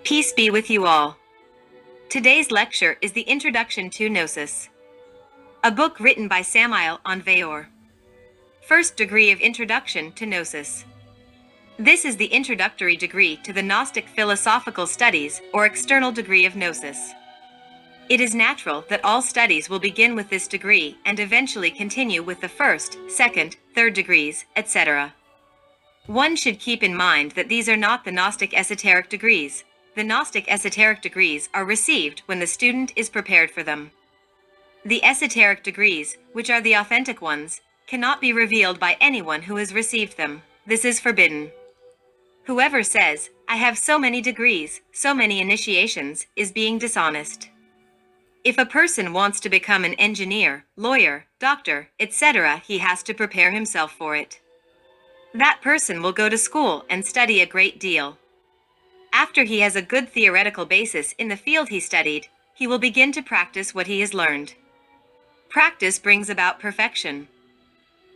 Peace be with you all. Today's lecture is the Introduction to Gnosis, a book written by Samael Aun Weor. First degree of Introduction to Gnosis. This is the introductory degree to the Gnostic philosophical studies or external degree of Gnosis. It is natural that all studies will begin with this degree and eventually continue with the first, second, third degrees, etc. One should keep in mind that these are not the Gnostic esoteric degrees. The Gnostic esoteric degrees are received when the student is prepared for them. The esoteric degrees, which are the authentic ones, cannot be revealed by anyone who has received them. This is forbidden. Whoever says, "I have so many degrees, so many initiations," is being dishonest. If a person wants to become an engineer, lawyer, doctor, etc., he has to prepare himself for it. That person will go to school and study a great deal. After he has a good theoretical basis in the field he studied, he will begin to practice what he has learned. Practice brings about perfection.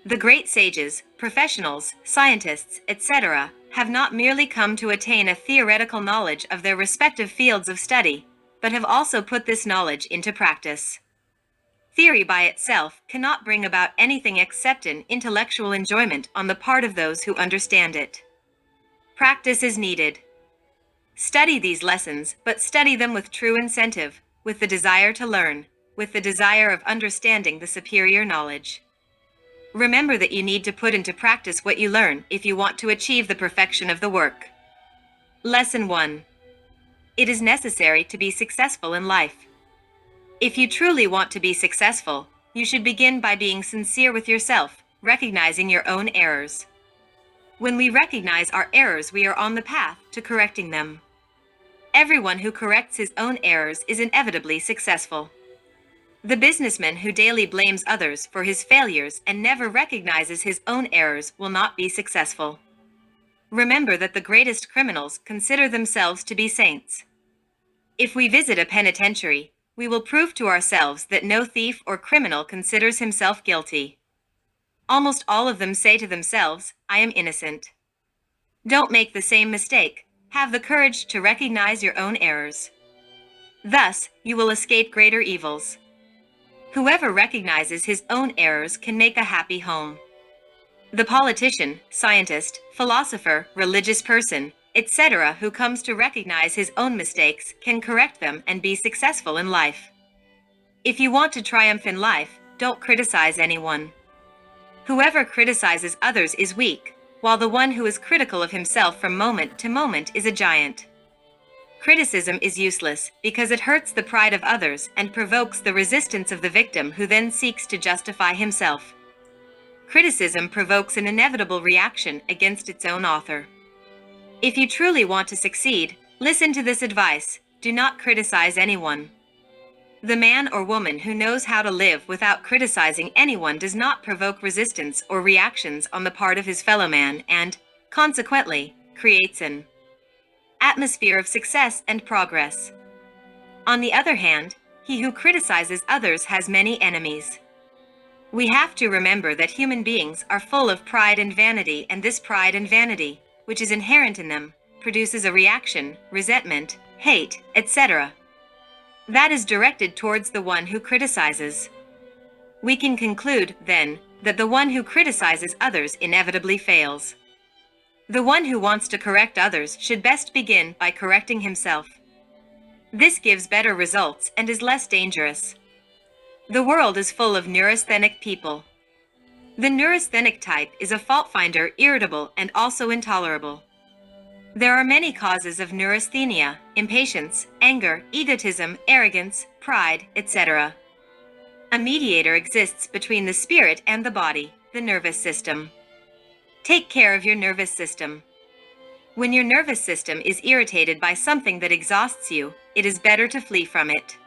The great sages, professionals, scientists, etc., have not merely come to attain a theoretical knowledge of their respective fields of study, but have also put this knowledge into practice. Theory by itself cannot bring about anything except an intellectual enjoyment on the part of those who understand it. Practice is needed. Study these lessons, but study them with true incentive, with the desire to learn, with the desire of understanding the superior knowledge. Remember that you need to put into practice what you learn if you want to achieve the perfection of the work. Lesson 1. It is necessary to be successful in life. If you truly want to be successful, you should begin by being sincere with yourself, recognizing your own errors. When we recognize our errors, we are on the path to correcting them. Everyone who corrects his own errors is inevitably successful. The businessman who daily blames others for his failures and never recognizes his own errors will not be successful. Remember that the greatest criminals consider themselves to be saints. If we visit a penitentiary, we will prove to ourselves that no thief or criminal considers himself guilty. Almost all of them say to themselves, "I am innocent." Don't make the same mistake. Have the courage to recognize your own errors. Thus, you will escape greater evils. Whoever recognizes his own errors can make a happy home. The politician, scientist, philosopher, religious person, etc., who comes to recognize his own mistakes can correct them and be successful in life. If you want to triumph in life, don't criticize anyone. Whoever criticizes others is weak, while the one who is critical of himself from moment to moment is a giant. Criticism is useless because it hurts the pride of others and provokes the resistance of the victim who then seeks to justify himself. Criticism provokes an inevitable reaction against its own author. If you truly want to succeed, listen to this advice: do not criticize anyone. The man or woman who knows how to live without criticizing anyone does not provoke resistance or reactions on the part of his fellow man and, consequently, creates an atmosphere of success and progress. On the other hand, he who criticizes others has many enemies. We have to remember that human beings are full of pride and vanity, and this pride and vanity, which is inherent in them, produces a reaction, resentment, hate, etc. that is directed towards the one who criticizes. We can conclude, then, that the one who criticizes others inevitably fails. The one who wants to correct others should best begin by correcting himself. This gives better results and is less dangerous. The world is full of neurasthenic people. The neurasthenic type is a fault-finder, irritable, and also intolerable. There are many causes of neurasthenia: impatience, anger, egotism, arrogance, pride, etc. A mediator exists between the spirit and the body, the nervous system. Take care of your nervous system. When your nervous system is irritated by something that exhausts you, it is better to flee from it.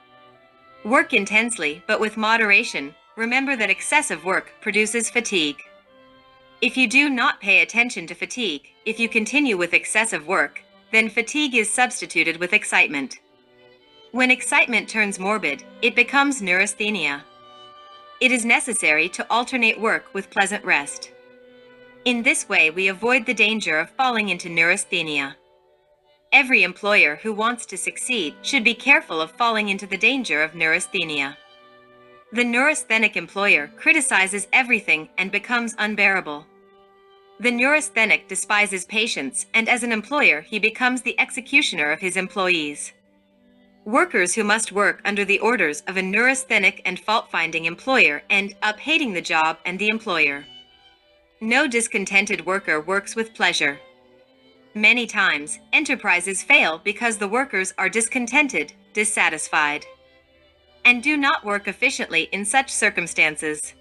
Work intensely, but with moderation. Remember that excessive work produces fatigue. If you do not pay attention to fatigue, if you continue with excessive work, then fatigue is substituted with excitement. When excitement turns morbid, it becomes neurasthenia. It is necessary to alternate work with pleasant rest. In this way, we avoid the danger of falling into neurasthenia. Every employer who wants to succeed should be careful of falling into the danger of neurasthenia. The neurasthenic employer criticizes everything and becomes unbearable. The neurasthenic despises patience, and as an employer, he becomes the executioner of his employees. Workers who must work under the orders of a neurasthenic and fault-finding employer end up hating the job and the employer. No discontented worker works with pleasure. Many times, enterprises fail because the workers are discontented, dissatisfied, and do not work efficiently in such circumstances.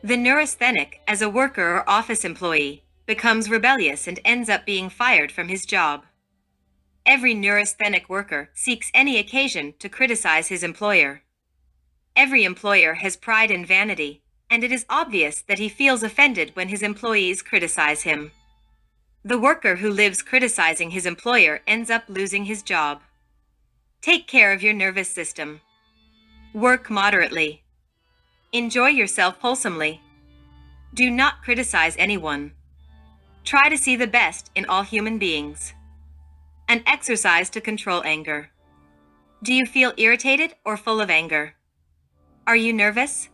The neurasthenic, as a worker or office employee, becomes rebellious and ends up being fired from his job. Every neurasthenic worker seeks any occasion to criticize his employer. Every employer has pride and vanity, and it is obvious that he feels offended when his employees criticize him. The worker who lives criticizing his employer ends up losing his job. Take care of your nervous system. Work moderately. Enjoy yourself wholesomely. Do not criticize anyone. Try to see the best in all human beings. An exercise to control anger. Do you feel irritated or full of anger? Are you nervous?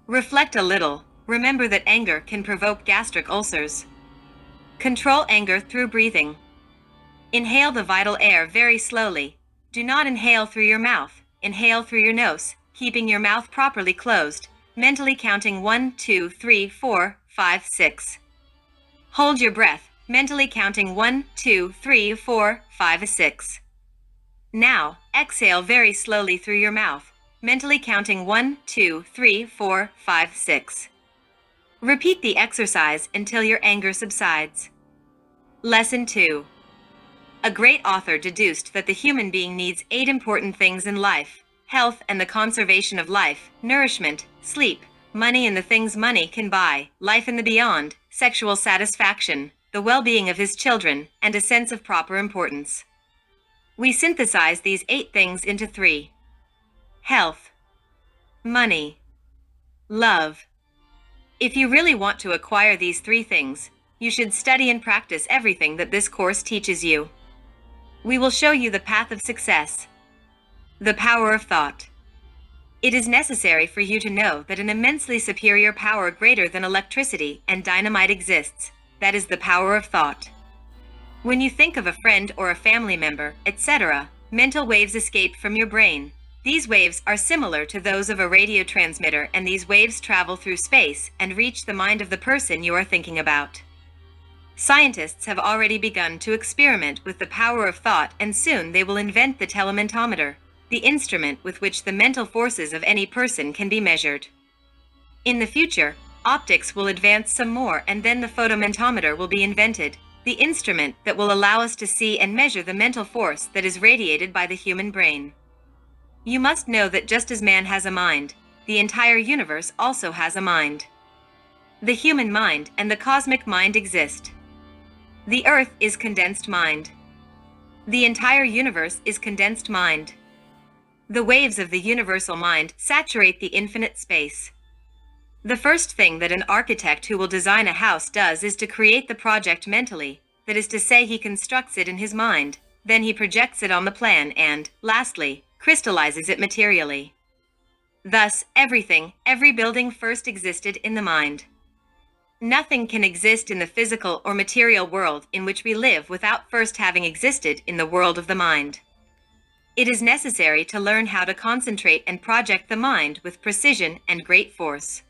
Reflect a little. Remember that anger can provoke gastric ulcers. Control anger through breathing. Inhale the vital air very slowly. Do not inhale through your mouth. Inhale through your nose, keeping your mouth properly closed, mentally counting 1, 2, 3, 4, 5, 6. Hold your breath, mentally counting 1, 2, 3, 4, 5, 6. Now, exhale very slowly through your mouth, mentally counting 1, 2, 3, 4, 5, 6. Repeat the exercise until your anger subsides. Lesson 2. A great author deduced that the human being needs 8 important things in life: health and the conservation of life, nourishment, sleep, money and the things money can buy, life and the beyond, sexual satisfaction, the well-being of his children, and a sense of proper importance. We synthesize these 8 things into 3. Health, money, love. If you really want to acquire these 3 things, you should study and practice everything that this course teaches you. We will show you the path of success. The power of thought. It is necessary for you to know that an immensely superior power greater than electricity and dynamite exists. That is the power of thought. When you think of a friend or a family member, etc., mental waves escape from your brain. These waves are similar to those of a radio transmitter, and these waves travel through space and reach the mind of the person you are thinking about. Scientists have already begun to experiment with the power of thought, and soon they will invent the telementometer, the instrument with which the mental forces of any person can be measured. In the future, optics will advance some more, and then the photomentometer will be invented, the instrument that will allow us to see and measure the mental force that is radiated by the human brain. You must know that just as man has a mind, the entire universe also has a mind. The human mind and the cosmic mind exist. The earth is condensed mind. The entire universe is condensed mind. The waves of the universal mind saturate the infinite space. The first thing that an architect who will design a house does is to create the project mentally, that is to say, he constructs it in his mind, then he projects it on the plan and, lastly, crystallizes it materially. Thus, every building first existed in the mind. Nothing can exist in the physical or material world in which we live without first having existed in the world of the mind. It is necessary to learn how to concentrate and project the mind with precision and great force.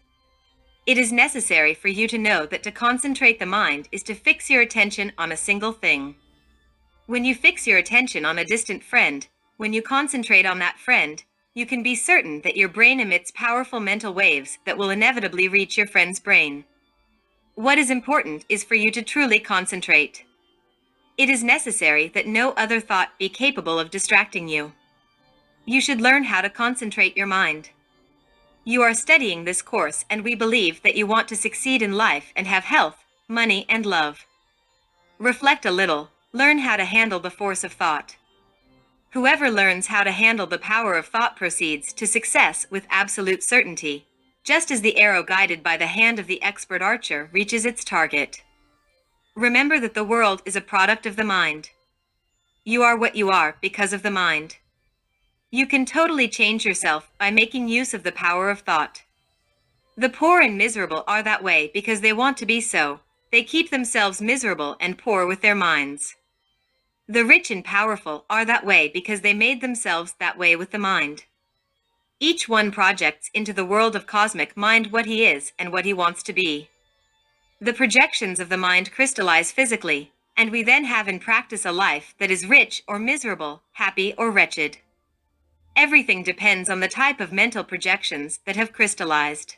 It is necessary for you to know that to concentrate the mind is to fix your attention on a single thing. When you fix your attention on a distant friend, when you concentrate on that friend, you can be certain that your brain emits powerful mental waves that will inevitably reach your friend's brain. What is important is for you to truly concentrate. It is necessary that no other thought be capable of distracting you. You should learn how to concentrate your mind. You are studying this course, and we believe that you want to succeed in life and have health, money, and love. Reflect a little, learn how to handle the force of thought. Whoever learns how to handle the power of thought proceeds to success with absolute certainty, just as the arrow guided by the hand of the expert archer reaches its target. Remember that the world is a product of the mind. You are what you are because of the mind. You can totally change yourself by making use of the power of thought. The poor and miserable are that way because they want to be so. They keep themselves miserable and poor with their minds. The rich and powerful are that way because they made themselves that way with the mind. Each one projects into the world of cosmic mind what he is and what he wants to be. The projections of the mind crystallize physically, and we then have in practice a life that is rich or miserable, happy or wretched. Everything depends on the type of mental projections that have crystallized.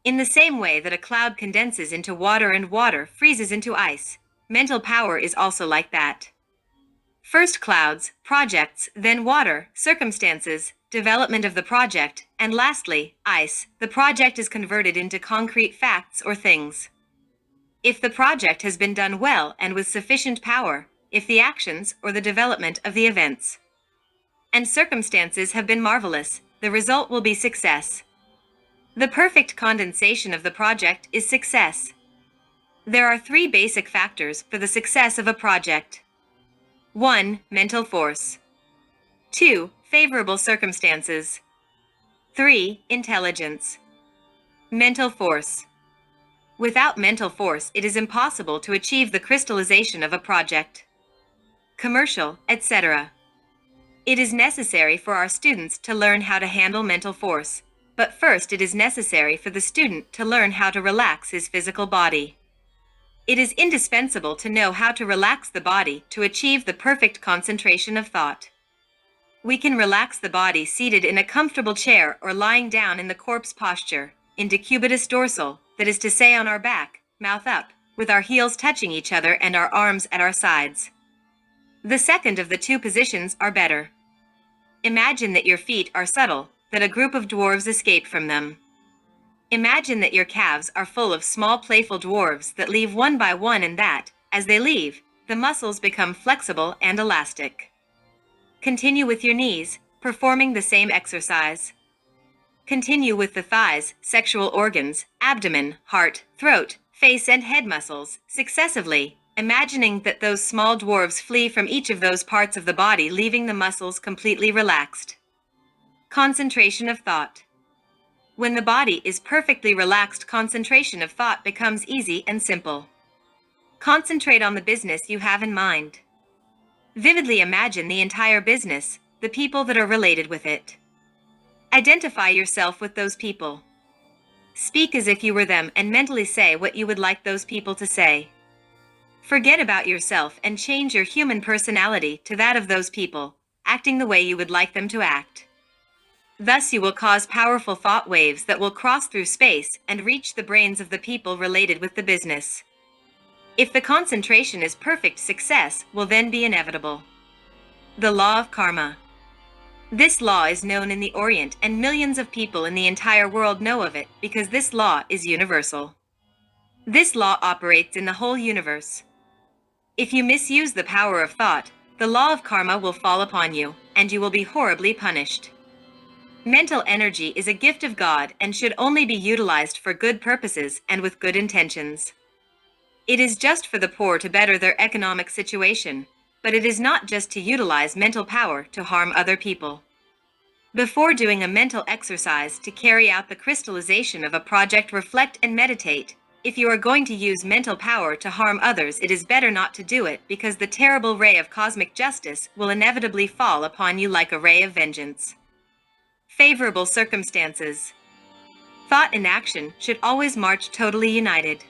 In the same way that a cloud condenses into water and water freezes into ice, mental power is also like that. First clouds, projects, then water, circumstances, development of the project, and lastly, ice, the project is converted into concrete facts or things. If the project has been done well and with sufficient power, if the actions or the development of the events and circumstances have been marvelous, the result will be success. The perfect condensation of the project is success. There are three basic factors for the success of a project. 1. Mental force. 2. Favorable circumstances. 3. Intelligence. Mental force. Without mental force, it is impossible to achieve the crystallization of a project, commercial, etc. It is necessary for our students to learn how to handle mental force, but first it is necessary for the student to learn how to relax his physical body. It is indispensable to know how to relax the body to achieve the perfect concentration of thought. We can relax the body seated in a comfortable chair or lying down in the corpse posture, in decubitus dorsal, that is to say on our back, mouth up, with our heels touching each other and our arms at our sides. The second of the two positions are better. Imagine that your feet are subtle, that a group of dwarves escape from them. Imagine that your calves are full of small playful dwarves that leave one by one and that, as they leave, the muscles become flexible and elastic. Continue with your knees, performing the same exercise. Continue with the thighs, sexual organs, abdomen, heart, throat, face and head muscles, successively, imagining that those small dwarves flee from each of those parts of the body, leaving the muscles completely relaxed. Concentration of thought. When the body is perfectly relaxed, concentration of thought becomes easy and simple. Concentrate on the business you have in mind. Vividly imagine the entire business, the people that are related with it. Identify yourself with those people. Speak as if you were them and mentally say what you would like those people to say. Forget about yourself and change your human personality to that of those people, acting the way you would like them to act. Thus you will cause powerful thought waves that will cross through space and reach the brains of the people related with the business. If the concentration is perfect, success will then be inevitable. The law of karma. This law is known in the Orient, and millions of people in the entire world know of it because this law is universal. This law operates in the whole universe. If you misuse the power of thought, the law of karma will fall upon you, and you will be horribly punished. Mental energy is a gift of God and should only be utilized for good purposes and with good intentions. It is just for the poor to better their economic situation, but it is not just to utilize mental power to harm other people. Before doing a mental exercise to carry out the crystallization of a project, reflect and meditate. If you are going to use mental power to harm others, it is better not to do it because the terrible ray of cosmic justice will inevitably fall upon you like a ray of vengeance. Favorable circumstances. Thought and action should always march totally united.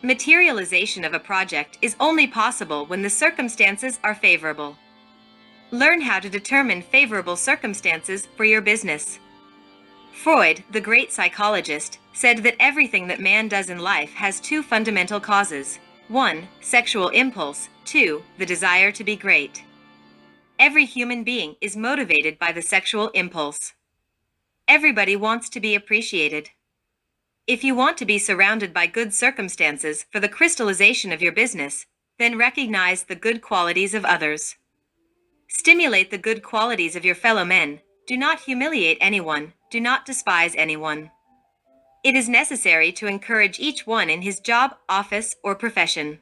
Materialization of a project is only possible when the circumstances are favorable. Learn how to determine favorable circumstances for your business. Freud, the great psychologist, said that everything that man does in life has two fundamental causes. 1. Sexual impulse. 2. The desire to be great. Every human being is motivated by the sexual impulse. Everybody wants to be appreciated. If you want to be surrounded by good circumstances for the crystallization of your business, then recognize the good qualities of others. Stimulate the good qualities of your fellow men. Do not humiliate anyone. Do not despise anyone. It is necessary to encourage each one in his job, office, or profession.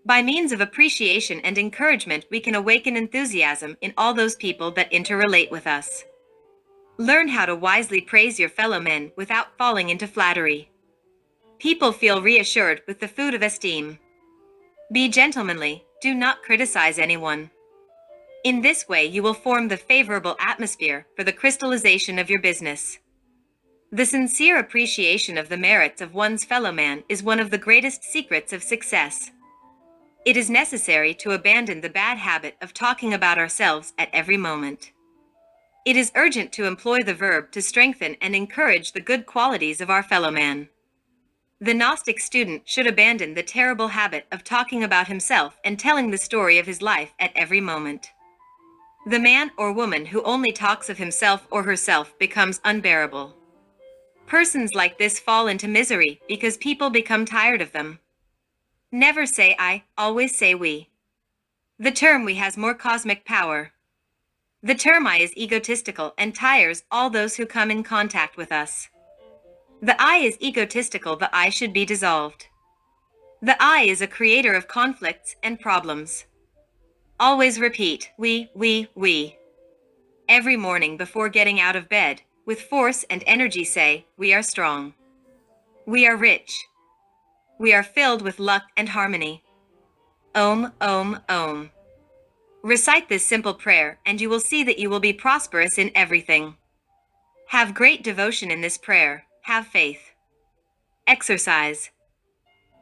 By means of appreciation and encouragement, we can awaken enthusiasm in all those people that interrelate with us. Learn how to wisely praise your fellow men without falling into flattery. People feel reassured with the food of esteem. Be gentlemanly, do not criticize anyone. In this way, you will form the favorable atmosphere for the crystallization of your business. The sincere appreciation of the merits of one's fellow man is one of the greatest secrets of success. It is necessary to abandon the bad habit of talking about ourselves at every moment. It is urgent to employ the verb to strengthen and encourage the good qualities of our fellow man. The Gnostic student should abandon the terrible habit of talking about himself and telling the story of his life at every moment. The man or woman who only talks of himself or herself becomes unbearable. Persons like this fall into misery because people become tired of them. Never say I, always say we. The term we has more cosmic power. The term I is egotistical and tires all those who come in contact with us. The I is egotistical, the I should be dissolved. The I is a creator of conflicts and problems. Always repeat, we. Every morning before getting out of bed, with force and energy say, we are strong. We are rich. We are filled with luck and harmony. Om, Om, Om. Recite this simple prayer and you will see that you will be prosperous in everything. Have great devotion in this prayer. Have faith. Exercise.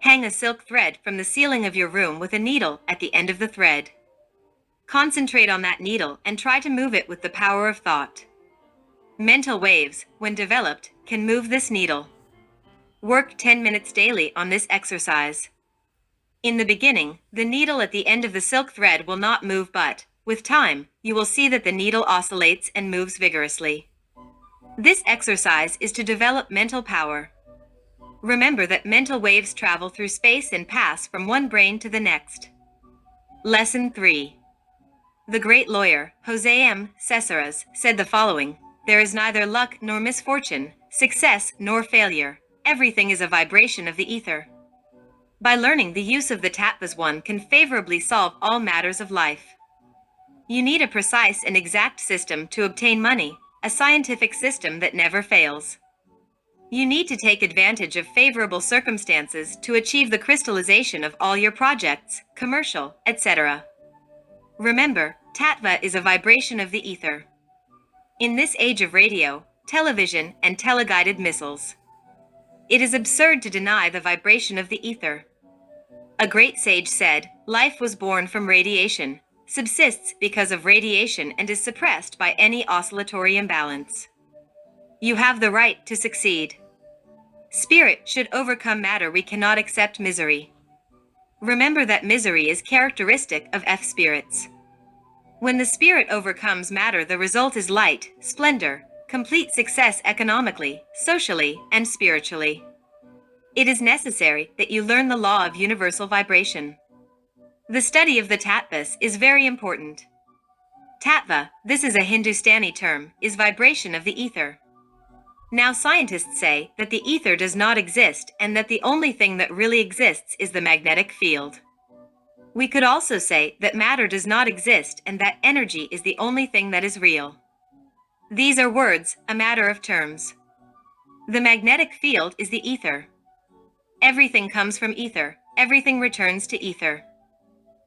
Hang a silk thread from the ceiling of your room with a needle at the end of the thread. Concentrate on that needle and try to move it with the power of thought. Mental waves, when developed, can move this needle. Work 10 minutes daily on this exercise. In the beginning, the needle at the end of the silk thread will not move, but, with time, you will see that the needle oscillates and moves vigorously. This exercise is to develop mental power. Remember that mental waves travel through space and pass from one brain to the next. Lesson 3. The great lawyer, Jose M. Cesares, said the following: there is neither luck nor misfortune, success nor failure. Everything is a vibration of the ether. By learning the use of the tattvas, one can favorably solve all matters of life. You need a precise and exact system to obtain money, a scientific system that never fails. You need to take advantage of favorable circumstances to achieve the crystallization of all your projects, commercial, etc. Remember, tattva is a vibration of the ether. In this age of radio, television, and teleguided missiles, it is absurd to deny the vibration of the ether. A great sage said, life was born from radiation, subsists because of radiation, and is suppressed by any oscillatory imbalance. You have the right to succeed. Spirit should overcome matter. We cannot accept misery. Remember that misery is characteristic of F spirits. When the spirit overcomes matter, the result is light, splendor, complete success economically, socially, and spiritually. It is necessary that you learn the law of universal vibration. The study of the tattvas is very important. Tattva, this is a Hindustani term, is vibration of the ether. Now scientists say that the ether does not exist and that the only thing that really exists is the magnetic field. We could also say that matter does not exist and that energy is the only thing that is real. These are words, a matter of terms. The magnetic field is the ether. Everything comes from ether, everything returns to ether.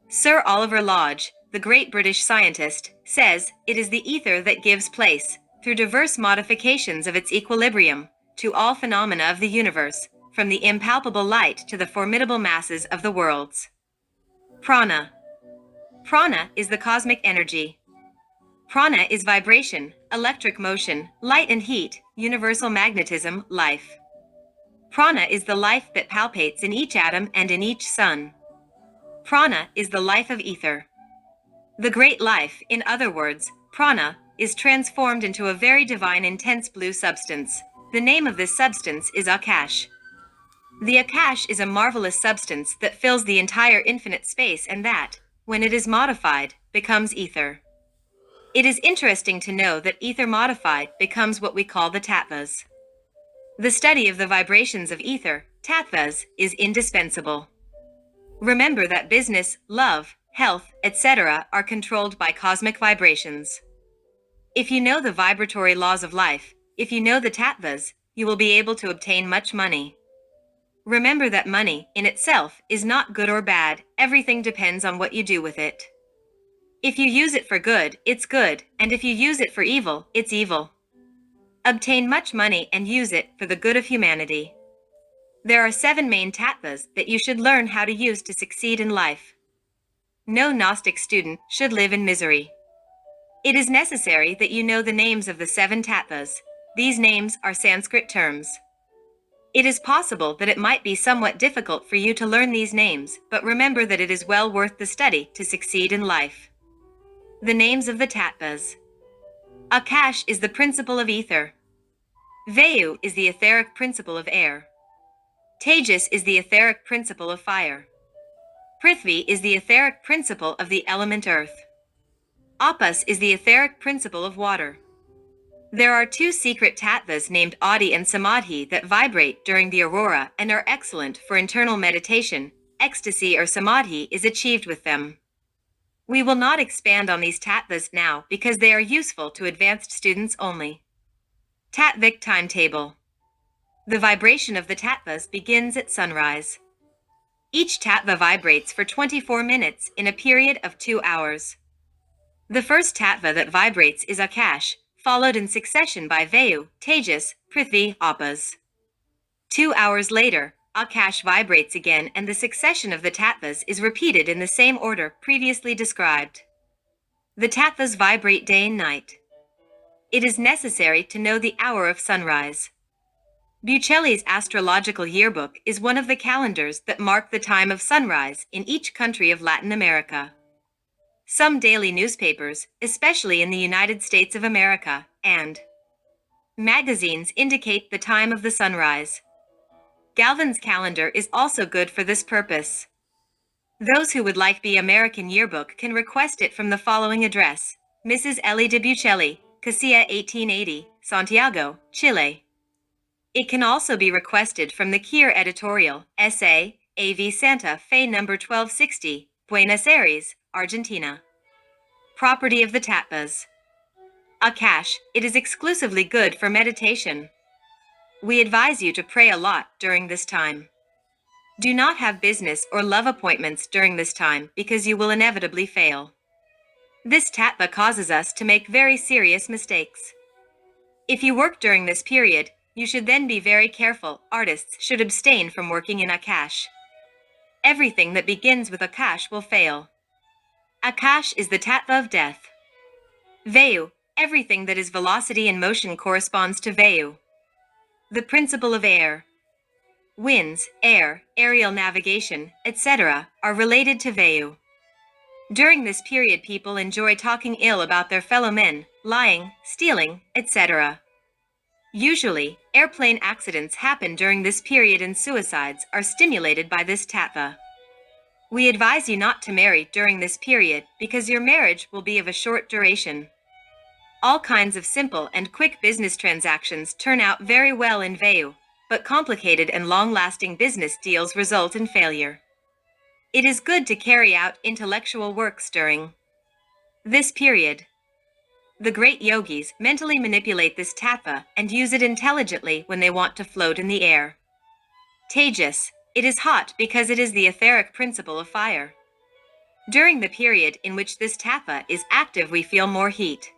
Sir Oliver Lodge, the great British scientist, says, it is the ether that gives place, through diverse modifications of its equilibrium, to all phenomena of the universe, from the impalpable light to the formidable masses of the worlds. Prana. Prana is the cosmic energy. Prana is vibration, electric motion, light and heat, universal magnetism, life. Prana is the life that palpates in each atom and in each sun. Prana is the life of ether. The great life, in other words, prana, is transformed into a very divine intense blue substance. The name of this substance is Akash. The Akash is a marvelous substance that fills the entire infinite space and that, when it is modified, becomes ether. It is interesting to know that ether modified becomes what we call the tattvas. The study of the vibrations of ether, tattvas, is indispensable. Remember that business, love, health, etc. are controlled by cosmic vibrations. If you know the vibratory laws of life, if you know the tattvas, you will be able to obtain much money. Remember that money, in itself, is not good or bad, everything depends on what you do with it. If you use it for good, it's good, and if you use it for evil, it's evil. Obtain much money and use it for the good of humanity. There are 7 main tattvas that you should learn how to use to succeed in life. No Gnostic student should live in misery. It is necessary that you know the names of the 7 tattvas. These names are Sanskrit terms. It is possible that it might be somewhat difficult for you to learn these names, but remember that it is well worth the study to succeed in life. The names of the tattvas. Akash is the principle of ether. Vayu is the etheric principle of air. Tejas is the etheric principle of fire. Prithvi is the etheric principle of the element earth. Apas is the etheric principle of water. There are 2 secret tattvas named Adi and Samadhi that vibrate during the aurora and are excellent for internal meditation. Ecstasy or samadhi is achieved with them. We will not expand on these tattvas now because they are useful to advanced students only. Tattvik timetable. The vibration of the tattvas begins at sunrise. Each tattva vibrates for 24 minutes in a period of 2 hours. The first tattva that vibrates is Akash, followed in succession by Vayu, Tejas, Prithvi, Apas. 2 hours later, Akash vibrates again and the succession of the tattvas is repeated in the same order previously described. The tattvas vibrate day and night. It is necessary to know the hour of sunrise. Buccelli's astrological yearbook is one of the calendars that mark the time of sunrise in each country of Latin America. Some daily newspapers, especially in the United States of America, and magazines indicate the time of the sunrise. Galvin's calendar is also good for this purpose. Those who would like the American yearbook can request it from the following address: Mrs. Ellie de Buccelli, Casilla 1880, Santiago, Chile. It can also be requested from the Kier editorial, S.A., A.V. Santa Fe No. 1260, Buenos Aires, Argentina. Property of the tattvas. Akash, it is exclusively good for meditation. We advise you to pray a lot during this time. Do not have business or love appointments during this time because you will inevitably fail. This tattva causes us to make very serious mistakes. If you work during this period, you should then be very careful. Artists should abstain from working in Akash. Everything that begins with Akash will fail. Akash is the tattva of death. Vayu, everything that is velocity and motion corresponds to Vayu. The principle of air. Winds, air, aerial navigation, etc. are related to Vayu. During this period, people enjoy talking ill about their fellow men, lying, stealing, etc. Usually, airplane accidents happen during this period and suicides are stimulated by this tattva. We advise you not to marry during this period because your marriage will be of a short duration. All kinds of simple and quick business transactions turn out very well in Vayu, but complicated and long-lasting business deals result in failure. It is good to carry out intellectual works during this period. The great yogis mentally manipulate this tattva and use it intelligently when they want to float in the air. Tejas, it is hot because it is the etheric principle of fire. During the period in which this tattva is active, we feel more heat.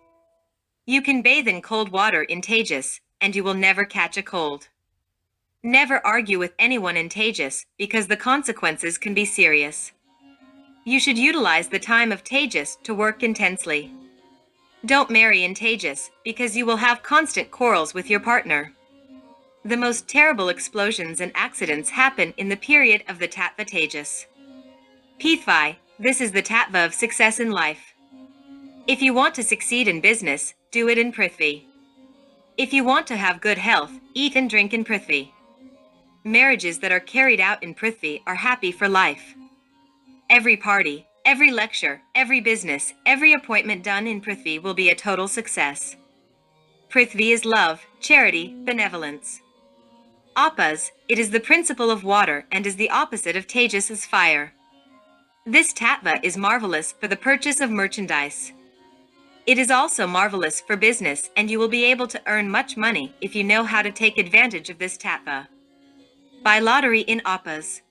You can bathe in cold water in Tejas, and you will never catch a cold. Never argue with anyone in Tejas because the consequences can be serious. You should utilize the time of Tejas to work intensely. Don't marry in Tejas because you will have constant quarrels with your partner. The most terrible explosions and accidents happen in the period of the tattva Tejas. Prithvi, this is the tattva of success in life. If you want to succeed in business, do it in Prithvi. If you want to have good health, eat and drink in Prithvi. Marriages that are carried out in Prithvi are happy for life. Every party, every lecture, every business, every appointment done in Prithvi will be a total success. Prithvi is love, charity, benevolence. Apas, it is the principle of water and is the opposite of Tejas as fire. This tatva is marvelous for the purchase of merchandise. It is also marvelous for business, and you will be able to earn much money if you know how to take advantage of this tatva. Buy lottery in appas.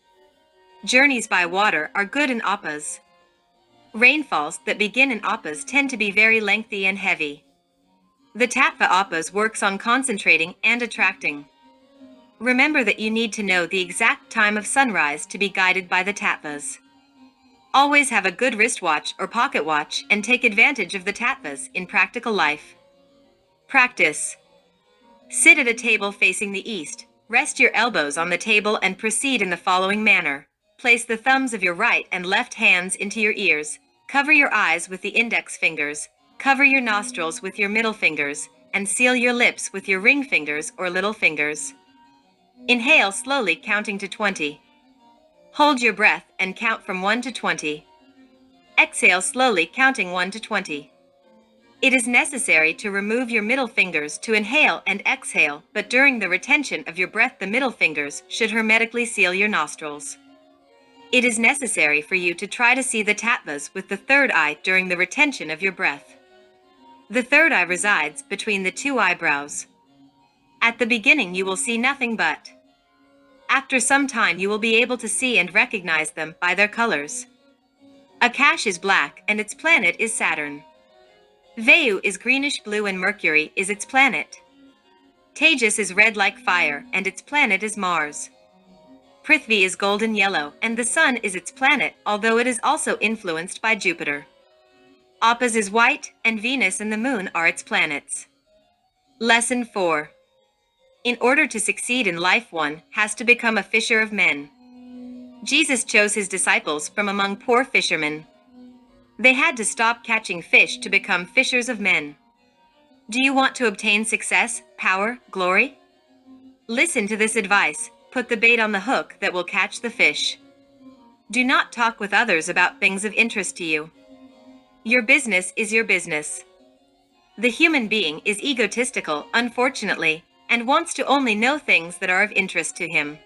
Journeys by water are good in appas. Rainfalls that begin in appas tend to be very lengthy and heavy. The tattva appas works on concentrating and attracting. Remember that you need to know the exact time of sunrise to be guided by the tattvas. Always have a good wristwatch or pocket watch and take advantage of the tattvas in practical life. Practice. Sit at a table facing the east. Rest your elbows on the table and proceed in the following manner. Place the thumbs of your right and left hands into your ears. Cover your eyes with the index fingers. Cover your nostrils with your middle fingers, and seal your lips with your ring fingers or little fingers. Inhale slowly, counting to 20. Hold your breath and count from 1 to 20. Exhale slowly, counting 1 to 20. It is necessary to remove your middle fingers to inhale and exhale, but during the retention of your breath, the middle fingers should hermetically seal your nostrils. It is necessary for you to try to see the tattvas with the third eye during the retention of your breath. The third eye resides between the two eyebrows. At the beginning you will see nothing but. After some time you will be able to see and recognize them by their colors. Akash is black and its planet is Saturn. Vayu is greenish blue and Mercury is its planet. Tejas is red like fire and its planet is Mars. Prithvi is golden yellow and the sun is its planet, although it is also influenced by Jupiter. Appas is white and Venus and the moon are its planets. Lesson 4. In order to succeed in life, one has to become a fisher of men. Jesus chose his disciples from among poor fishermen. They had to stop catching fish to become fishers of men. Do you want to obtain success, power, glory? Listen to this advice. Put the bait on the hook that will catch the fish. Do not talk with others about things of interest to you. Your business is your business. The human being is egotistical, unfortunately, and wants to only know things that are of interest to him.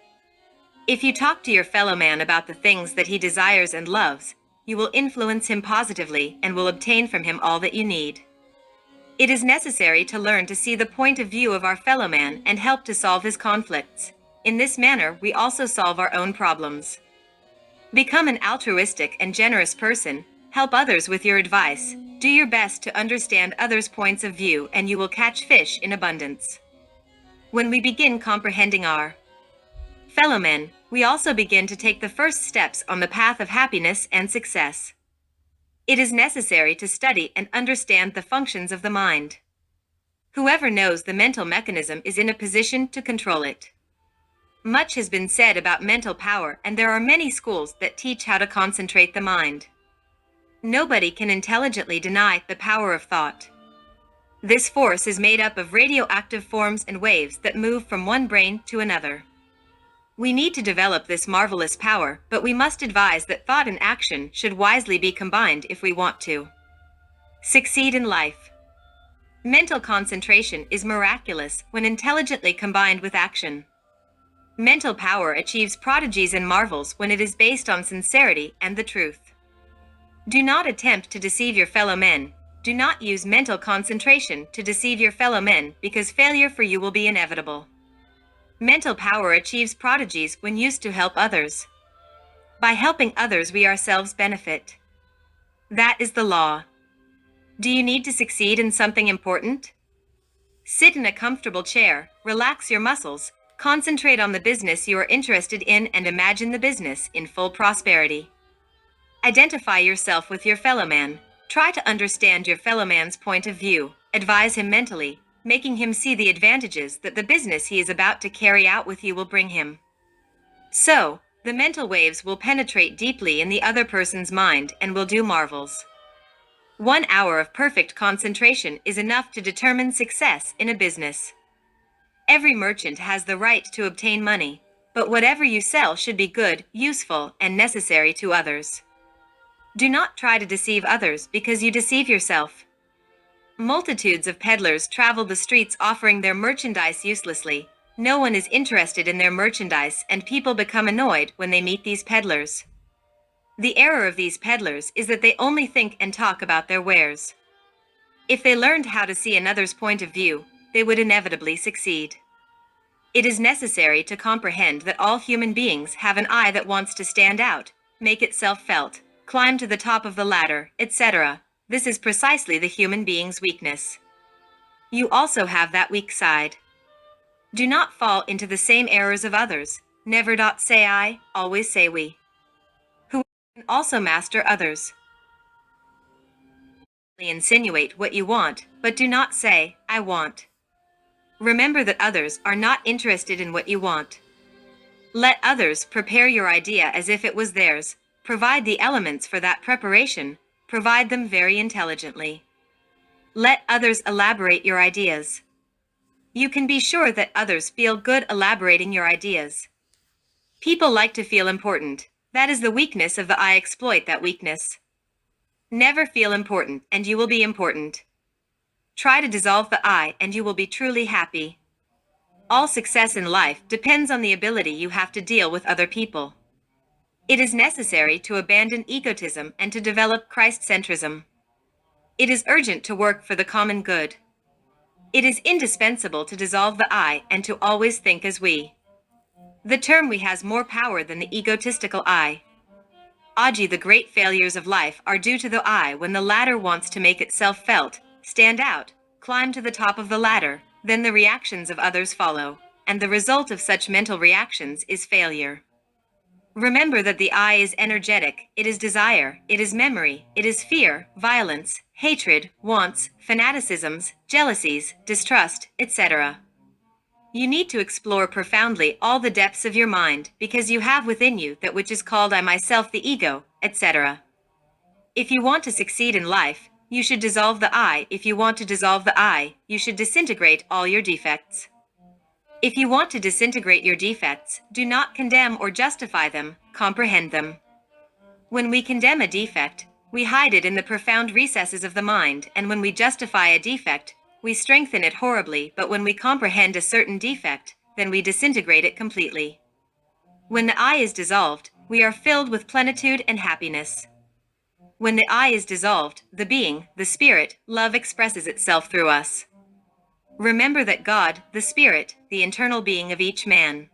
If you talk to your fellow man about the things that he desires and loves, you will influence him positively and will obtain from him all that you need. It is necessary to learn to see the point of view of our fellow man and help to solve his conflicts. In this manner, we also solve our own problems. Become an altruistic and generous person. Help others with your advice. Do your best to understand others' points of view and you will catch fish in abundance. When we begin comprehending our fellow men, we also begin to take the first steps on the path of happiness and success. It is necessary to study and understand the functions of the mind. Whoever knows the mental mechanism is in a position to control it. Much has been said about mental power, and there are many schools that teach how to concentrate the mind. Nobody can intelligently deny the power of thought. This force is made up of radioactive forms and waves that move from one brain to another. We need to develop this marvelous power, but we must advise that thought and action should wisely be combined if we want to succeed in life. Mental concentration is miraculous when intelligently combined with action. Mental power achieves prodigies and marvels when it is based on sincerity and the truth. Do not attempt to deceive your fellow men. Do not use mental concentration to deceive your fellow men, because failure for you will be inevitable. Mental power achieves prodigies when used to help others. By helping others, we ourselves benefit. That is the law. Do you need to succeed in something important? Sit in a comfortable chair, relax your muscles, concentrate on the business you are interested in, and imagine the business in full prosperity. Identify yourself with your fellow man. Try to understand your fellow man's point of view. Advise him mentally, making him see the advantages that the business he is about to carry out with you will bring him. So, the mental waves will penetrate deeply in the other person's mind and will do marvels. 1 hour of perfect concentration is enough to determine success in a business. Every merchant has the right to obtain money, but whatever you sell should be good, useful, and necessary to others. Do not try to deceive others, because you deceive yourself. Multitudes of peddlers travel the streets offering their merchandise uselessly. No one is interested in their merchandise, and people become annoyed when they meet these peddlers. The error of these peddlers is that they only think and talk about their wares. If they learned how to see another's point of view, they would inevitably succeed. It is necessary to comprehend that all human beings have an I that wants to stand out, make itself felt, climb to the top of the ladder, etc. This is precisely the human being's weakness. You also have that weak side. Do not fall into the same errors of others. Never say I, always say we. Who can also master others. Insinuate what you want, but do not say, I want. Remember that others are not interested in what you want. Let others prepare your idea as if it was theirs. Provide the elements for that preparation. Provide them very intelligently. Let others elaborate your ideas. You can be sure that others feel good elaborating your ideas. People like to feel important. That is the weakness of the I. Exploit that weakness. Never feel important, and you will be important. Try to dissolve the I, and you will be truly happy. All success in life depends on the ability you have to deal with other people. It is necessary to abandon egotism and to develop Christ-centrism. It is urgent to work for the common good. It is indispensable to dissolve the I and to always think as we. The term we has more power than the egotistical I. The great failures of life are due to the I when the latter wants to make itself felt, stand out, climb to the top of the ladder, then the reactions of others follow, and the result of such mental reactions is failure. Remember that the I is energetic, it is desire, it is memory, it is fear, violence, hatred, wants, fanaticisms, jealousies, distrust, etc. You need to explore profoundly all the depths of your mind because you have within you that which is called I myself, the ego, etc. If you want to succeed in life, you should dissolve the I. If you want to dissolve the I, you should disintegrate all your defects. If you want to disintegrate your defects, do not condemn or justify them, comprehend them. When we condemn a defect, we hide it in the profound recesses of the mind, and when we justify a defect, we strengthen it horribly, but when we comprehend a certain defect, then we disintegrate it completely. When the I is dissolved, we are filled with plenitude and happiness. When the I is dissolved, the being, the spirit, love expresses itself through us. Remember that God, the Spirit, the internal being of each man,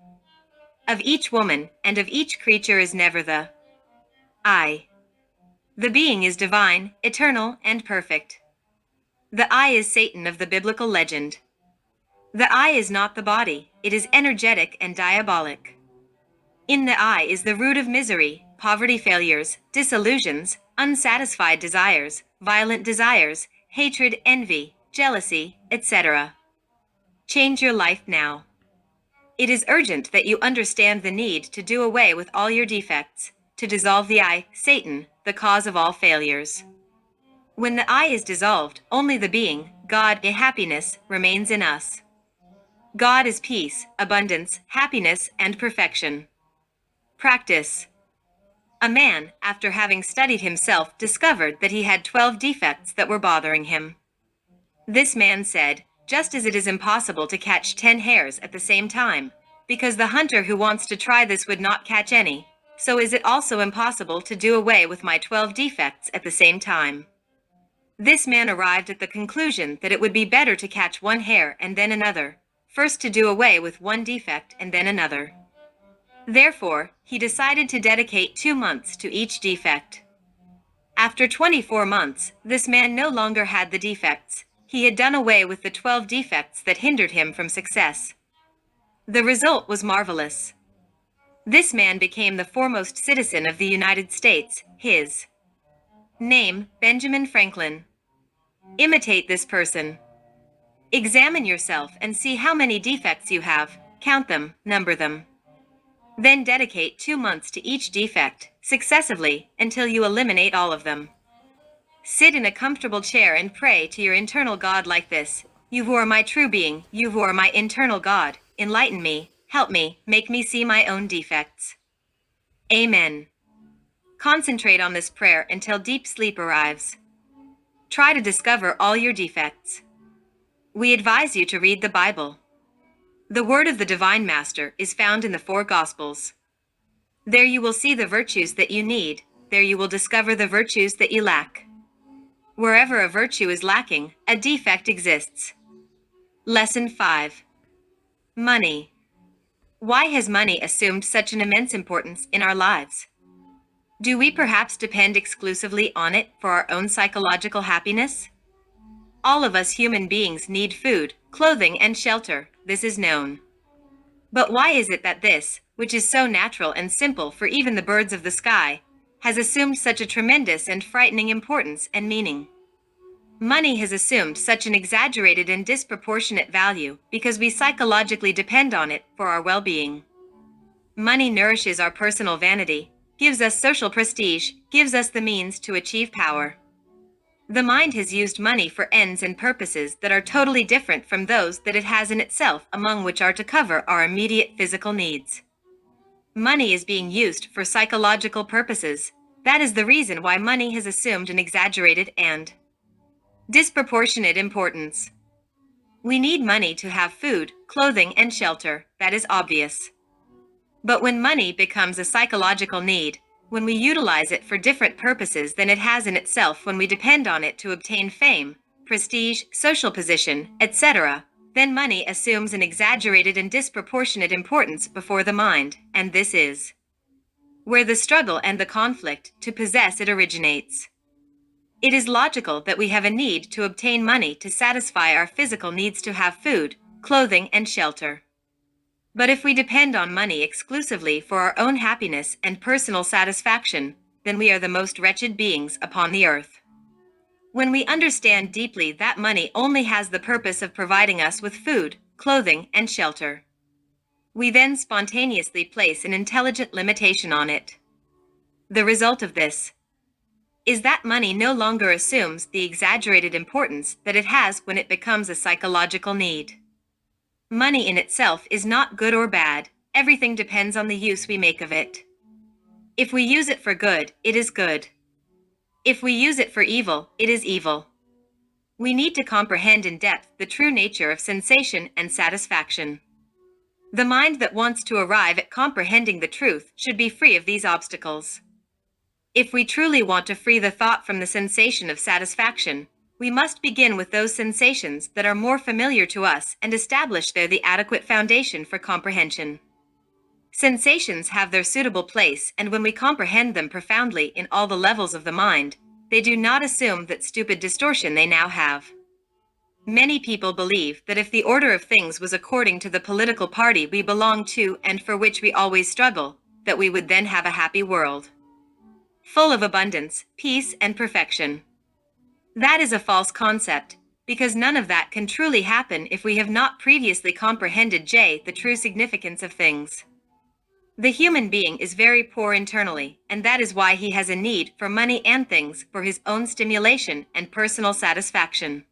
of each woman, and of each creature is never the I. The being is divine, eternal, and perfect. The I is Satan of the biblical legend. The I is not the body, it is energetic and diabolic. In the I is the root of misery, poverty, failures, disillusions, unsatisfied desires, violent desires, hatred, envy, jealousy, etc. Change your life now. It is urgent that you understand the need to do away with all your defects, to dissolve the I, Satan, the cause of all failures. When the I is dissolved, only the being, God, a happiness, remains in us. God is peace, abundance, happiness, and perfection. Practice. A man, after having studied himself, discovered that he had 12 defects that were bothering him. This man said, just as it is impossible to catch 10 hares at the same time, because the hunter who wants to try this would not catch any, so is it also impossible to do away with my 12 defects at the same time. This man arrived at the conclusion that it would be better to catch one hare and then another, first to do away with one defect and then another. Therefore, he decided to dedicate 2 months to each defect. After 24 months, this man no longer had the defects. He had done away with the 12 defects that hindered him from success. The result was marvelous. This man became the foremost citizen of the United States. His name, Benjamin Franklin. Imitate this person. Examine yourself and see how many defects you have. Count them, number them. Then dedicate 2 months to each defect, successively, until you eliminate all of them. Sit in a comfortable chair and pray to your internal God like this: You who are my true being, you who are my internal God, enlighten me, help me, make me see my own defects. Amen. Concentrate on this prayer until deep sleep arrives. Try to discover all your defects. We advise you to read the Bible. The word of the Divine Master is found in the 4 Gospels. There you will see the virtues that you need, there you will discover the virtues that you lack. Wherever a virtue is lacking, a defect exists. Lesson 5. Money. Why has money assumed such an immense importance in our lives? Do we perhaps depend exclusively on it for our own psychological happiness? All of us human beings need food, clothing, and shelter, this is known. But why is it that this, which is so natural and simple for even the birds of the sky, has assumed such a tremendous and frightening importance and meaning? Money has assumed such an exaggerated and disproportionate value because we psychologically depend on it for our well-being. Money nourishes our personal vanity, gives us social prestige, gives us the means to achieve power. The mind has used money for ends and purposes that are totally different from those that it has in itself, among which are to cover our immediate physical needs. Money is being used for psychological purposes. That is the reason why money has assumed an exaggerated and disproportionate importance. We need money to have food, clothing, and shelter, that is obvious. But when money becomes a psychological need, when we utilize it for different purposes than it has in itself, when we depend on it to obtain fame, prestige, social position, etc., then money assumes an exaggerated and disproportionate importance before the mind, and this is where the struggle and the conflict to possess it originates. It is logical that we have a need to obtain money to satisfy our physical needs to have food, clothing, and shelter. But if we depend on money exclusively for our own happiness and personal satisfaction, then we are the most wretched beings upon the earth. When we understand deeply that money only has the purpose of providing us with food, clothing, and shelter, we then spontaneously place an intelligent limitation on it. The result of this is that money no longer assumes the exaggerated importance that it has when it becomes a psychological need. Money in itself is not good or bad, everything depends on the use we make of it. If we use it for good, it is good. If we use it for evil, it is evil. We need to comprehend in depth the true nature of sensation and satisfaction. The mind that wants to arrive at comprehending the truth should be free of these obstacles. If we truly want to free the thought from the sensation of satisfaction, we must begin with those sensations that are more familiar to us and establish there the adequate foundation for comprehension. Sensations have their suitable place, and when we comprehend them profoundly in all the levels of the mind, they do not assume that stupid distortion they now have. Many people believe that if the order of things was according to the political party we belong to and for which we always struggle, that we would then have a happy world, full of abundance, peace, and perfection. That is a false concept, because none of that can truly happen if we have not previously comprehended the true significance of things. The human being is very poor internally, and that is why he has a need for money and things for his own stimulation and personal satisfaction.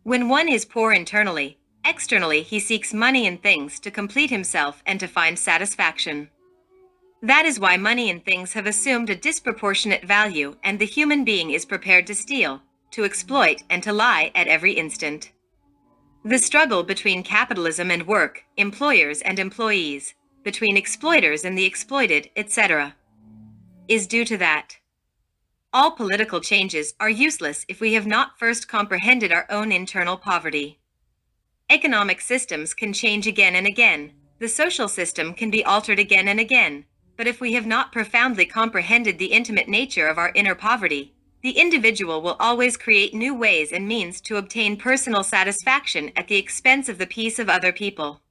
When one is poor internally, externally he seeks money and things to complete himself and to find satisfaction. That is why money and things have assumed a disproportionate value, and the human being is prepared to steal, to exploit, and to lie at every instant. The struggle between capitalism and work, employers and employees, between exploiters and the exploited, etc., is due to that. All political changes are useless if we have not first comprehended our own internal poverty. Economic systems can change again and again, the social system can be altered again and again, but if we have not profoundly comprehended the intimate nature of our inner poverty, the individual will always create new ways and means to obtain personal satisfaction at the expense of the peace of other people.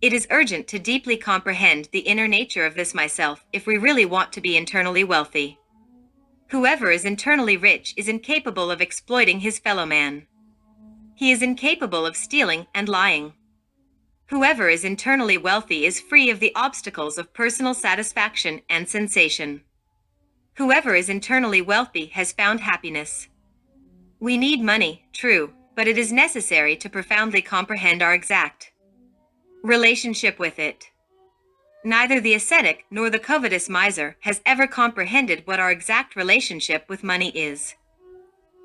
It is urgent to deeply comprehend the inner nature of this myself if we really want to be internally wealthy. Whoever is internally rich is incapable of exploiting his fellow man. He is incapable of stealing and lying. Whoever is internally wealthy is free of the obstacles of personal satisfaction and sensation. Whoever is internally wealthy has found happiness. We need money, true, but it is necessary to profoundly comprehend our exact relationship with it. Neither the ascetic nor the covetous miser has ever comprehended what our exact relationship with money is.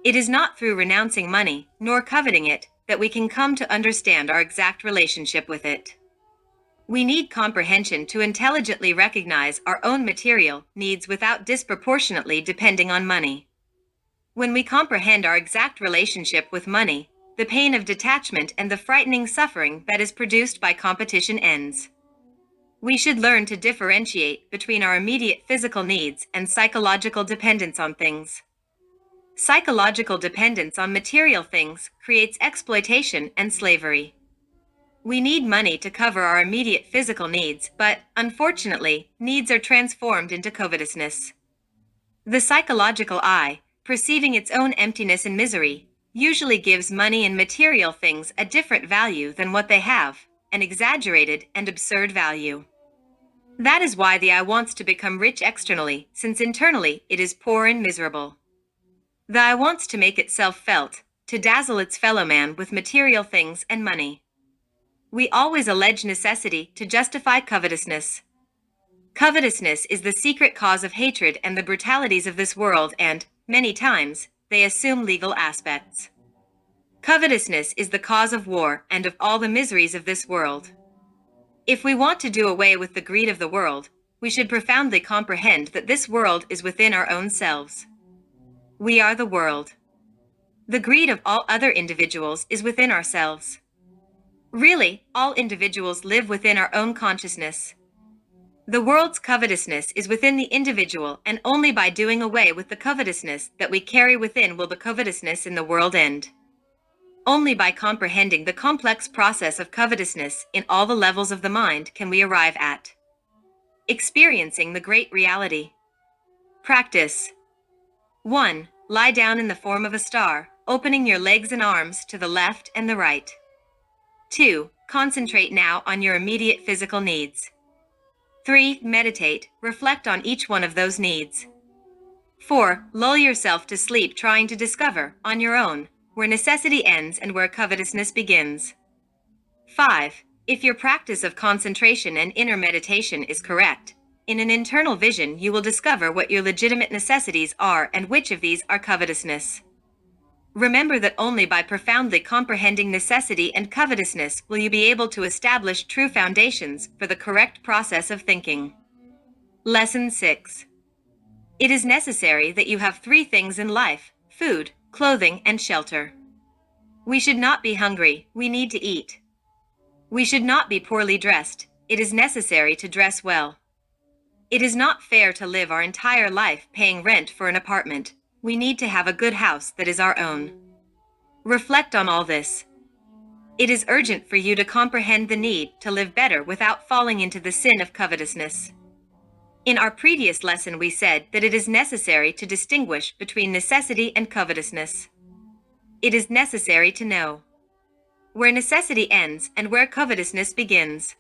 It is not through renouncing money, nor coveting it, that we can come to understand our exact relationship with it. We need comprehension to intelligently recognize our own material needs without disproportionately depending on money. When we comprehend our exact relationship with money, the pain of detachment and the frightening suffering that is produced by competition ends. We should learn to differentiate between our immediate physical needs and psychological dependence on things. Psychological dependence on material things creates exploitation and slavery. We need money to cover our immediate physical needs, but, unfortunately, needs are transformed into covetousness. The psychological eye, perceiving its own emptiness and misery, usually gives money and material things a different value than what they have, an exaggerated and absurd value. That is why the eye wants to become rich externally, since internally it is poor and miserable. The eye wants to make itself felt, to dazzle its fellow man with material things and money. We always allege necessity to justify covetousness. Covetousness is the secret cause of hatred and the brutalities of this world, and, many times, they assume legal aspects. Covetousness is the cause of war and of all the miseries of this world. If we want to do away with the greed of the world, we should profoundly comprehend that this world is within our own selves. We are the world. The greed of all other individuals is within ourselves. Really, all individuals live within our own consciousness. The world's covetousness is within the individual, and only by doing away with the covetousness that we carry within will the covetousness in the world end. Only by comprehending the complex process of covetousness in all the levels of the mind can we arrive at experiencing the great reality. Practice. 1. Lie down in the form of a star, opening your legs and arms to the left and the right. 2. Concentrate now on your immediate physical needs. 3. Meditate, reflect on each one of those needs. 4. Lull yourself to sleep trying to discover, on your own, where necessity ends and where covetousness begins. 5. If your practice of concentration and inner meditation is correct, in an internal vision you will discover what your legitimate necessities are and which of these are covetousness. Remember that only by profoundly comprehending necessity and covetousness will you be able to establish true foundations for the correct process of thinking. Lesson 6. It is necessary that you have 3 things in life: food, clothing, and shelter. We should not be hungry, we need to eat. We should not be poorly dressed, it is necessary to dress well. It is not fair to live our entire life paying rent for an apartment. We need to have a good house that is our own. Reflect on all this. It is urgent for you to comprehend the need to live better without falling into the sin of covetousness. In our previous lesson we said that it is necessary to distinguish between necessity and covetousness. It is necessary to know where necessity ends and where covetousness begins.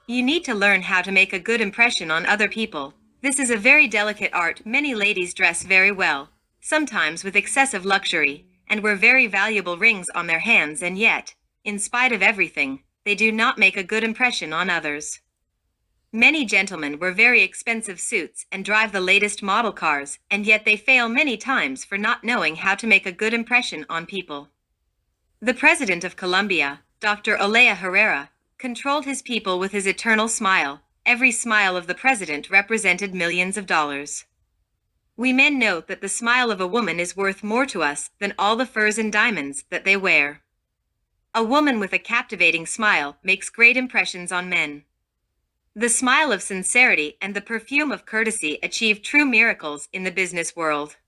You need to learn how to make a good impression on other people. This is a very delicate art. Many ladies dress very well, sometimes with excessive luxury, and wear very valuable rings on their hands, and yet, in spite of everything, they do not make a good impression on others. Many gentlemen wear very expensive suits and drive the latest model cars, and yet they fail many times for not knowing how to make a good impression on people. The President of Colombia, Dr. Olea Herrera, controlled his people with his eternal smile. Every smile of the president represented millions of dollars. We men note that the smile of a woman is worth more to us than all the furs and diamonds that they wear. A woman with a captivating smile makes great impressions on men. The smile of sincerity and the perfume of courtesy achieve true miracles in the business world.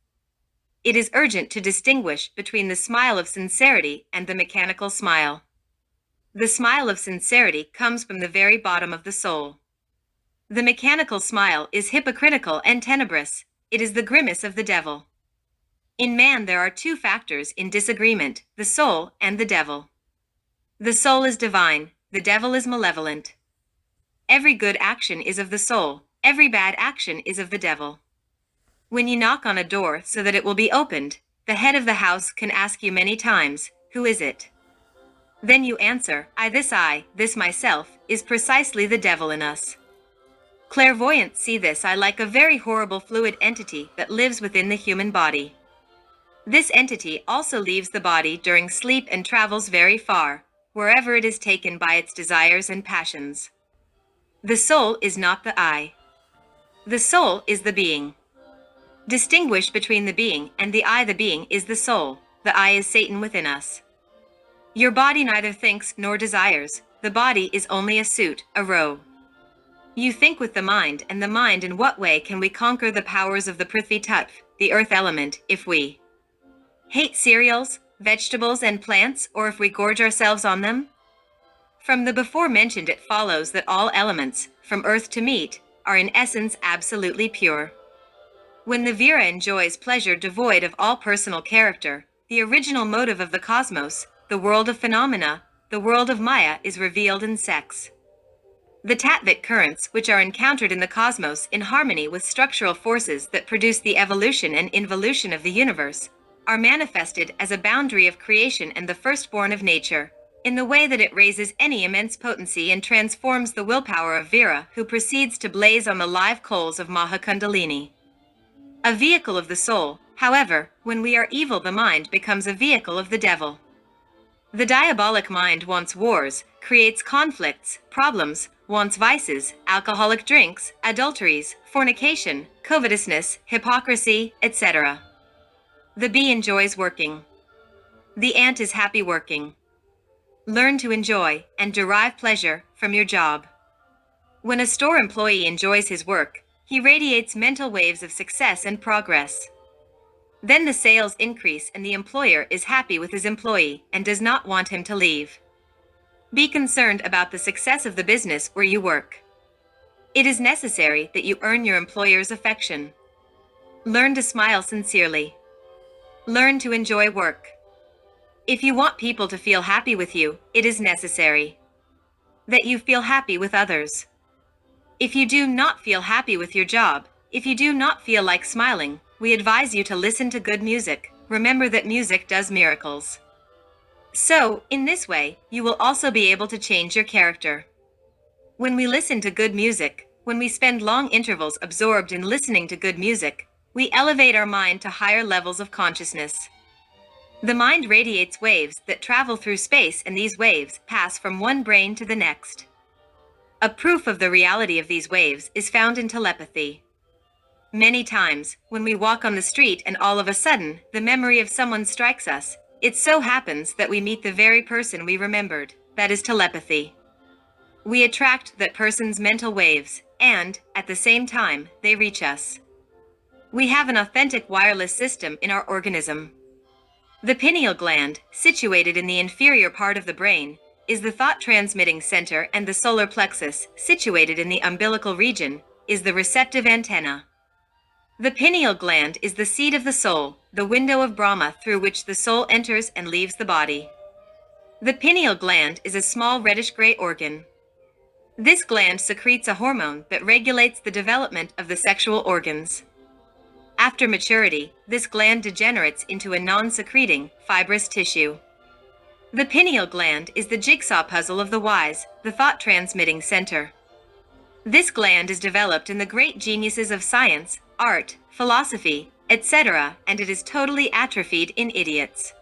It is urgent to distinguish between the smile of sincerity and the mechanical smile. The smile of sincerity comes from the very bottom of the soul. The mechanical smile is hypocritical and tenebrous. It is the grimace of the devil. In man there are 2 factors in disagreement, the soul and the devil. The soul is divine, the devil is malevolent. Every good action is of the soul, every bad action is of the devil. When you knock on a door so that it will be opened, the head of the house can ask you many times, "Who is it?" Then you answer, I, this myself, is precisely the devil in us. Clairvoyants see this I like a very horrible fluid entity that lives within the human body. This entity also leaves the body during sleep and travels very far, wherever it is taken by its desires and passions. The soul is not the I. The soul is the being. Distinguish between the being and the I. The being is the soul. The I is Satan within us. Your body neither thinks nor desires. The body is only a suit, a robe. You think with the mind, and the mind. In what way can we conquer the powers of the Prithvi Tattva, the earth element, if we hate cereals, vegetables, and plants, or if we gorge ourselves on them? From the before mentioned it follows that all elements, from earth to meat, are in essence absolutely pure. When the Vira enjoys pleasure devoid of all personal character, the original motive of the cosmos, the world of phenomena, the world of Maya, is revealed in sex. The Tattvic currents which are encountered in the cosmos in harmony with structural forces that produce the evolution and involution of the universe are manifested as a boundary of creation and the firstborn of nature, in the way that it raises any immense potency and transforms the willpower of Vira, who proceeds to blaze on the live coals of Mahakundalini. A vehicle of the soul, however, when we are evil, the mind becomes a vehicle of the devil. The diabolic mind wants wars, creates conflicts, problems, wants vices, alcoholic drinks, adulteries, fornication, covetousness, hypocrisy, etc. The bee enjoys working. The ant is happy working. Learn to enjoy and derive pleasure from your job. When a store employee enjoys his work, he radiates mental waves of success and progress. Then the sales increase and the employer is happy with his employee and does not want him to leave. Be concerned about the success of the business where you work. It is necessary that you earn your employer's affection. Learn to smile sincerely. Learn to enjoy work. If you want people to feel happy with you, it is necessary that you feel happy with others. If you do not feel happy with your job, if you do not feel like smiling, we advise you to listen to good music. Remember that music does miracles. So, in this way, you will also be able to change your character. When we listen to good music, when we spend long intervals absorbed in listening to good music, we elevate our mind to higher levels of consciousness. The mind radiates waves that travel through space, and these waves pass from one brain to the next. A proof of the reality of these waves is found in telepathy. Many times, when we walk on the street and all of a sudden, the memory of someone strikes us, it so happens that we meet the very person we remembered. That is telepathy. We attract that person's mental waves, and, at the same time, they reach us. We have an authentic wireless system in our organism. The pineal gland, situated in the inferior part of the brain, is the thought-transmitting center, and the solar plexus, situated in the umbilical region, is the receptive antenna. The pineal gland is the seat of the soul, the window of Brahma through which the soul enters and leaves the body. The pineal gland is a small reddish-gray organ. This gland secretes a hormone that regulates the development of the sexual organs. After maturity, this gland degenerates into a non-secreting, fibrous tissue. The pineal gland is the jigsaw puzzle of the wise, the thought-transmitting center. This gland is developed in the great geniuses of science, art, philosophy, etc., and it is totally atrophied in idiots.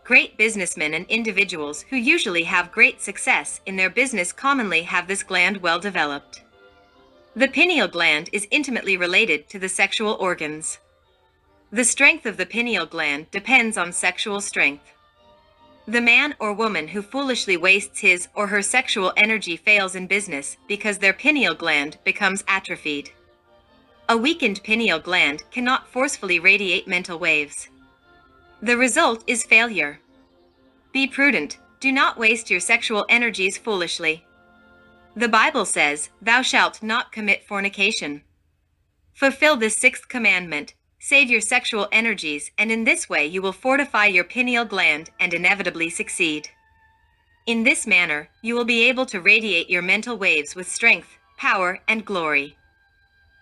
Great businessmen and individuals who usually have great success in their business commonly have this gland well developed. The pineal gland is intimately related to the sexual organs. The strength of the pineal gland depends on sexual strength. The man or woman who foolishly wastes his or her sexual energy fails in business because their pineal gland becomes atrophied. A weakened pineal gland cannot forcefully radiate mental waves. The result is failure. Be prudent. Do not waste your sexual energies foolishly. The Bible says, "Thou shalt not commit fornication." Fulfill this sixth commandment. Save your sexual energies, and in this way you will fortify your pineal gland and inevitably succeed. In this manner, you will be able to radiate your mental waves with strength, power, and glory.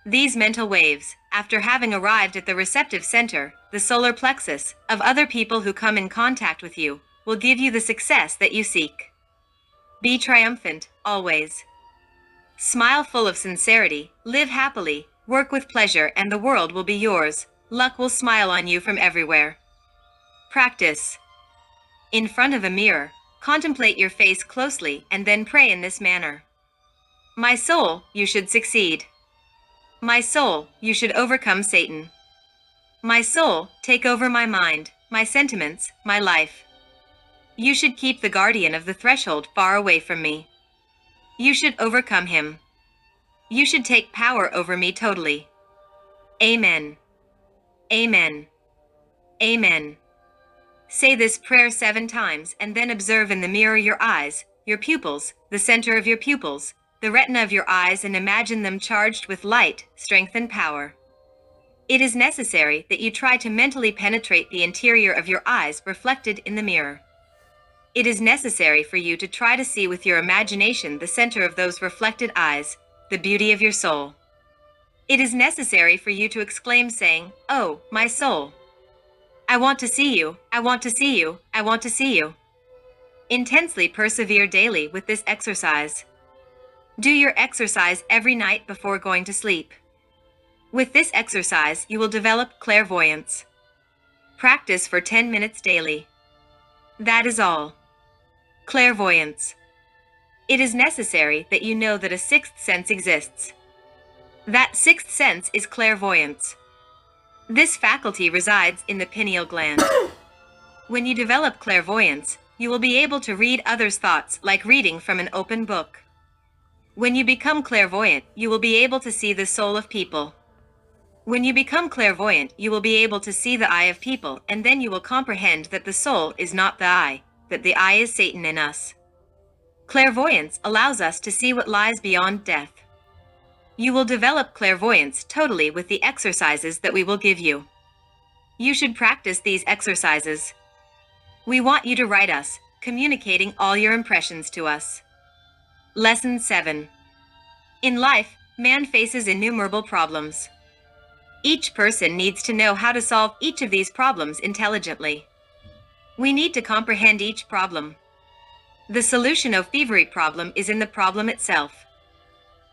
These mental waves, after having arrived at the receptive center, the solar plexus, of other people who come in contact with you, will give you the success that you seek. Be triumphant, always. Smile full of sincerity, live happily, work with pleasure, and the world will be yours. Luck will smile on you from everywhere. Practice. In front of a mirror, contemplate your face closely and then pray in this manner. My soul, you should succeed. My soul, you should overcome Satan. My soul, take over my mind, my sentiments, my life. You should keep the guardian of the threshold far away from me. You should overcome him. You should take power over me totally. Amen. Amen. Amen. Say this prayer 7 times and then observe in the mirror your eyes, your pupils, the center of your pupils, the retina of your eyes, and imagine them charged with light, strength, and power. It is necessary that you try to mentally penetrate the interior of your eyes reflected in the mirror. It is necessary for you to try to see with your imagination the center of those reflected eyes, the beauty of your soul. It is necessary for you to exclaim saying, "Oh, my soul. I want to see you, I want to see you, I want to see you." Intensely persevere daily with this exercise. Do your exercise every night before going to sleep. With this exercise, you will develop clairvoyance. Practice for 10 minutes daily. That is all. Clairvoyance. It is necessary that you know that a 6th sense exists. That 6th sense is clairvoyance. This faculty resides in the pineal gland. When you develop clairvoyance, you will be able to read others' thoughts like reading from an open book. When you become clairvoyant, you will be able to see the soul of people. When you become clairvoyant, you will be able to see the eye of people, and then you will comprehend that the soul is not the eye, that the eye is Satan in us. Clairvoyance allows us to see what lies beyond death. You will develop clairvoyance totally with the exercises that we will give you. You should practice these exercises. We want you to write us, communicating all your impressions to us. Lesson 7. In life, man faces innumerable problems. Each person needs to know how to solve each of these problems intelligently. We need to comprehend each problem. The solution of every problem is in the problem itself.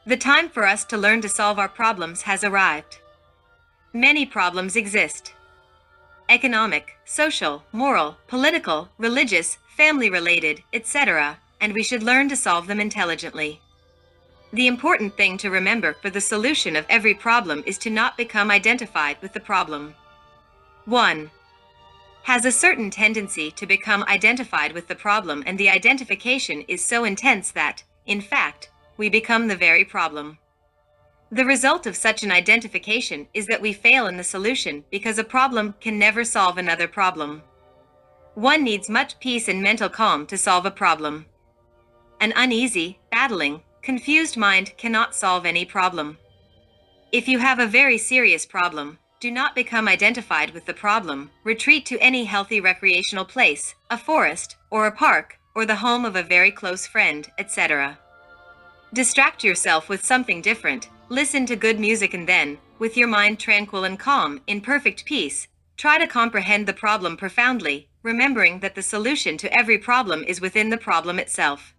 The time for us to learn to solve our problems has arrived. Many problems exist. Economic, social, moral, political, religious, family-related, etc., and we should learn to solve them intelligently. The important thing to remember for the solution of every problem is to not become identified with the problem. 1. Has a certain tendency to become identified with the problem, and the identification is so intense that, in fact, we become the very problem. The result of such an identification is that we fail in the solution because a problem can never solve another problem. One needs much peace and mental calm to solve a problem. An uneasy, battling, confused mind cannot solve any problem. If you have a very serious problem, do not become identified with the problem. Retreat to any healthy recreational place, a forest, or a park, or the home of a very close friend, etc. Distract yourself with something different. Listen to good music and then, with your mind tranquil and calm, in perfect peace, try to comprehend the problem profoundly, remembering that the solution to every problem is within the problem itself.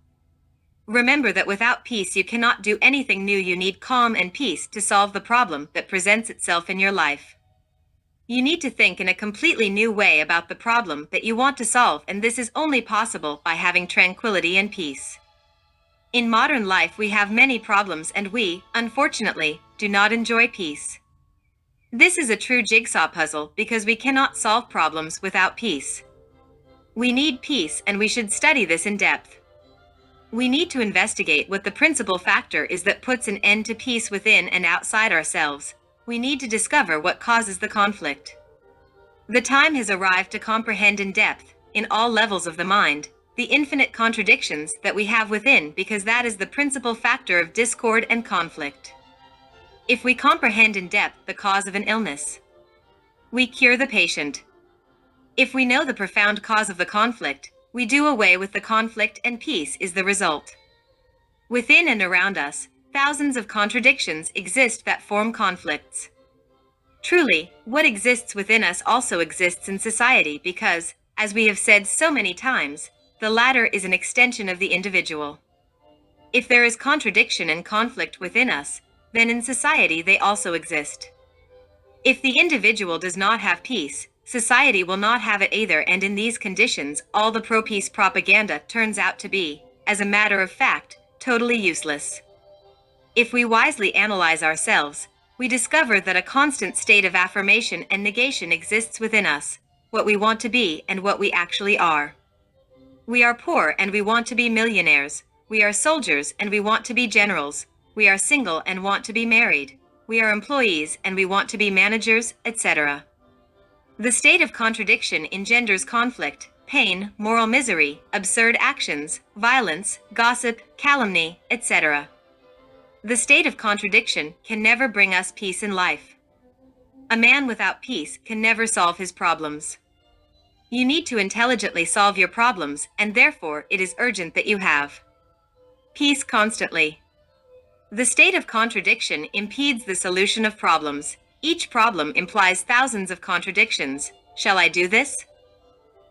Remember that without peace you cannot do anything new. You need calm and peace to solve the problem that presents itself in your life. You need to think in a completely new way about the problem that you want to solve, and this is only possible by having tranquility and peace. In modern life we have many problems and we, unfortunately, do not enjoy peace. This is a true jigsaw puzzle because we cannot solve problems without peace. We need peace and we should study this in depth. We need to investigate what the principal factor is that puts an end to peace within and outside ourselves. We need to discover what causes the conflict. The time has arrived to comprehend in depth, in all levels of the mind, the infinite contradictions that we have within, because that is the principal factor of discord and conflict. If we comprehend in depth the cause of an illness, we cure the patient. If we know the profound cause of the conflict, we do away with the conflict and peace is the result. Within and around us, thousands of contradictions exist that form conflicts. Truly, what exists within us also exists in society because, as we have said so many times, the latter is an extension of the individual. If there is contradiction and conflict within us, then in society they also exist. If the individual does not have peace, society will not have it either, and in these conditions, all the pro-peace propaganda turns out to be, as a matter of fact, totally useless. If we wisely analyze ourselves, we discover that a constant state of affirmation and negation exists within us, what we want to be and what we actually are. We are poor and we want to be millionaires. We are soldiers and we want to be generals. We are single and want to be married. We are employees and we want to be managers, etc. The state of contradiction engenders conflict, pain, moral misery, absurd actions, violence, gossip, calumny, etc. The state of contradiction can never bring us peace in life. A man without peace can never solve his problems. You need to intelligently solve your problems, and therefore it is urgent that you have peace constantly. The state of contradiction impedes the solution of problems. Each problem implies thousands of contradictions. Shall I do this?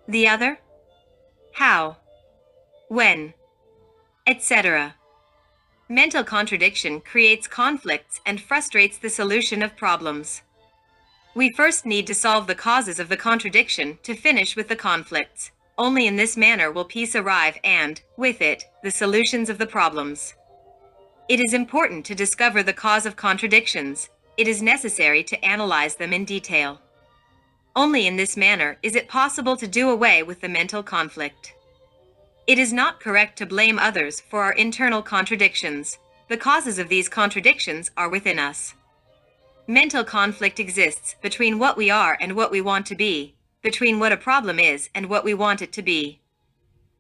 The other? How? When? Etc. Mental contradiction creates conflicts and frustrates the solution of problems. We first need to solve the causes of the contradiction to finish with the conflicts. Only in this manner will peace arrive and, with it, the solutions of the problems. It is important to discover the cause of contradictions. It is necessary to analyze them in detail. Only in this manner is it possible to do away with the mental conflict. It is not correct to blame others for our internal contradictions. The causes of these contradictions are within us. Mental conflict exists between what we are and what we want to be, between what a problem is and what we want it to be.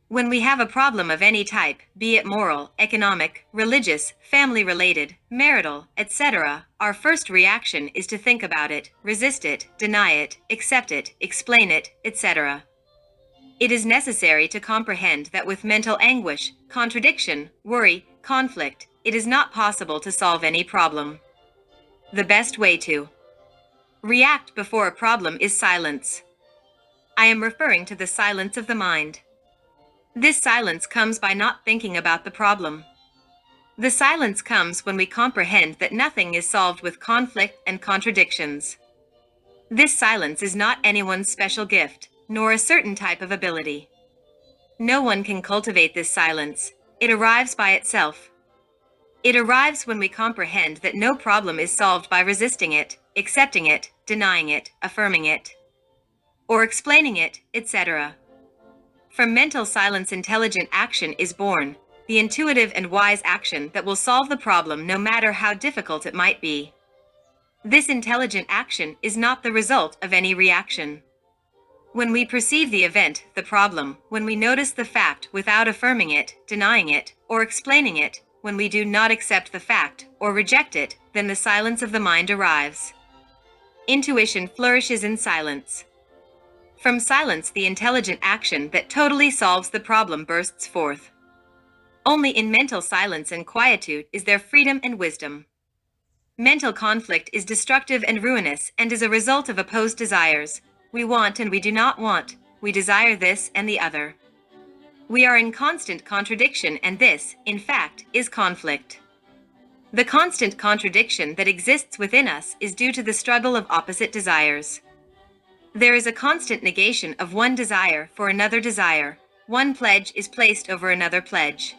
When we have a problem of any type, be it moral, economic, religious, family-related, marital, etc., our first reaction is to think about it, resist it, deny it, accept it, explain it, etc. It is necessary to comprehend that with mental anguish, contradiction, worry, conflict, it is not possible to solve any problem. The best way to react before a problem is silence. I am referring to the silence of the mind. This silence comes by not thinking about the problem. The silence comes when we comprehend that nothing is solved with conflict and contradictions. This silence is not anyone's special gift, nor a certain type of ability. No one can cultivate this silence. It arrives by itself. It arrives when we comprehend that no problem is solved by resisting it, accepting it, denying it, affirming it, or explaining it, etc. From mental silence, intelligent action is born, the intuitive and wise action that will solve the problem no matter how difficult it might be. This intelligent action is not the result of any reaction. When we perceive the event, the problem, when we notice the fact without affirming it, denying it, or explaining it, when we do not accept the fact or reject it, then the silence of the mind arrives. Intuition flourishes in silence. From silence, the intelligent action that totally solves the problem bursts forth. Only in mental silence and quietude is there freedom and wisdom. Mental conflict is destructive and ruinous and is a result of opposed desires. We want and we do not want. We desire this and the other. We are in constant contradiction, and this, in fact, is conflict. The constant contradiction that exists within us is due to the struggle of opposite desires. There is a constant negation of one desire for another desire. One pledge is placed over another pledge.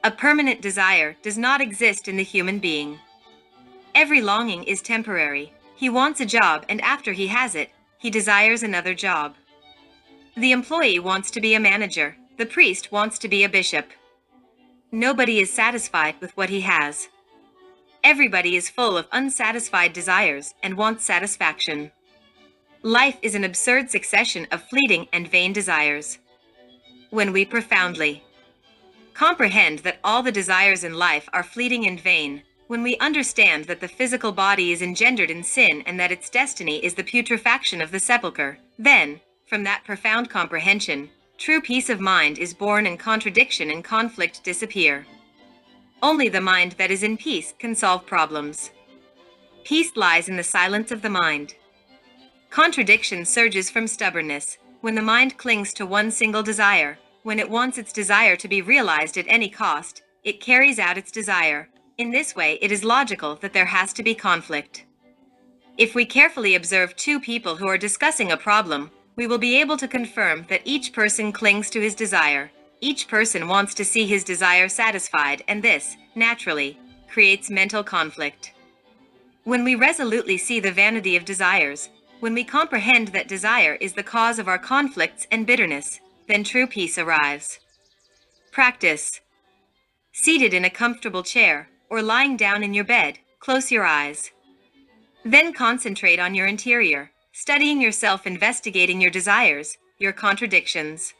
A permanent desire does not exist in the human being. Every longing is temporary. He wants a job, and after he has it, he desires another job. The employee wants to be a manager. The priest wants to be a bishop. Nobody is satisfied with what he has. Everybody is full of unsatisfied desires and wants satisfaction. Life is an absurd succession of fleeting and vain desires. When we profoundly comprehend that all the desires in life are fleeting and vain, when we understand that the physical body is engendered in sin and that its destiny is the putrefaction of the sepulchre, then, from that profound comprehension, true peace of mind is born and contradiction and conflict disappear. Only the mind that is in peace can solve problems. Peace lies in the silence of the mind. Contradiction surges from stubbornness, when the mind clings to one single desire. When it wants its desire to be realized at any cost, it carries out its desire. In this way, it is logical that there has to be conflict. If we carefully observe two people who are discussing a problem, we will be able to confirm that each person clings to his desire. Each person wants to see his desire satisfied, and this, naturally, creates mental conflict. When we resolutely see the vanity of desires, when we comprehend that desire is the cause of our conflicts and bitterness, then true peace arrives. Practice. Seated in a comfortable chair, or lying down in your bed, close your eyes. Then concentrate on your interior, studying yourself, investigating your desires, your contradictions.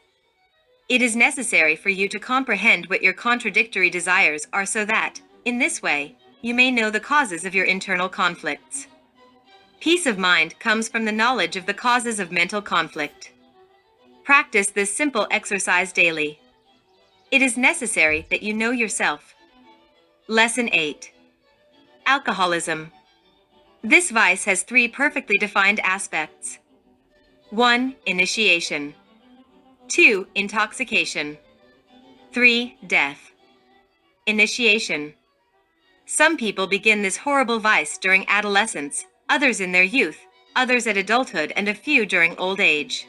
It is necessary for you to comprehend what your contradictory desires are so that, in this way, you may know the causes of your internal conflicts. Peace of mind comes from the knowledge of the causes of mental conflict. Practice this simple exercise daily. It is necessary that you know yourself. Lesson 8. Alcoholism. This vice has 3 perfectly defined aspects. 1. Initiation. 2. Intoxication. 3. Death. Initiation. Some people begin this horrible vice during adolescence, others in their youth, others at adulthood, and a few during old age.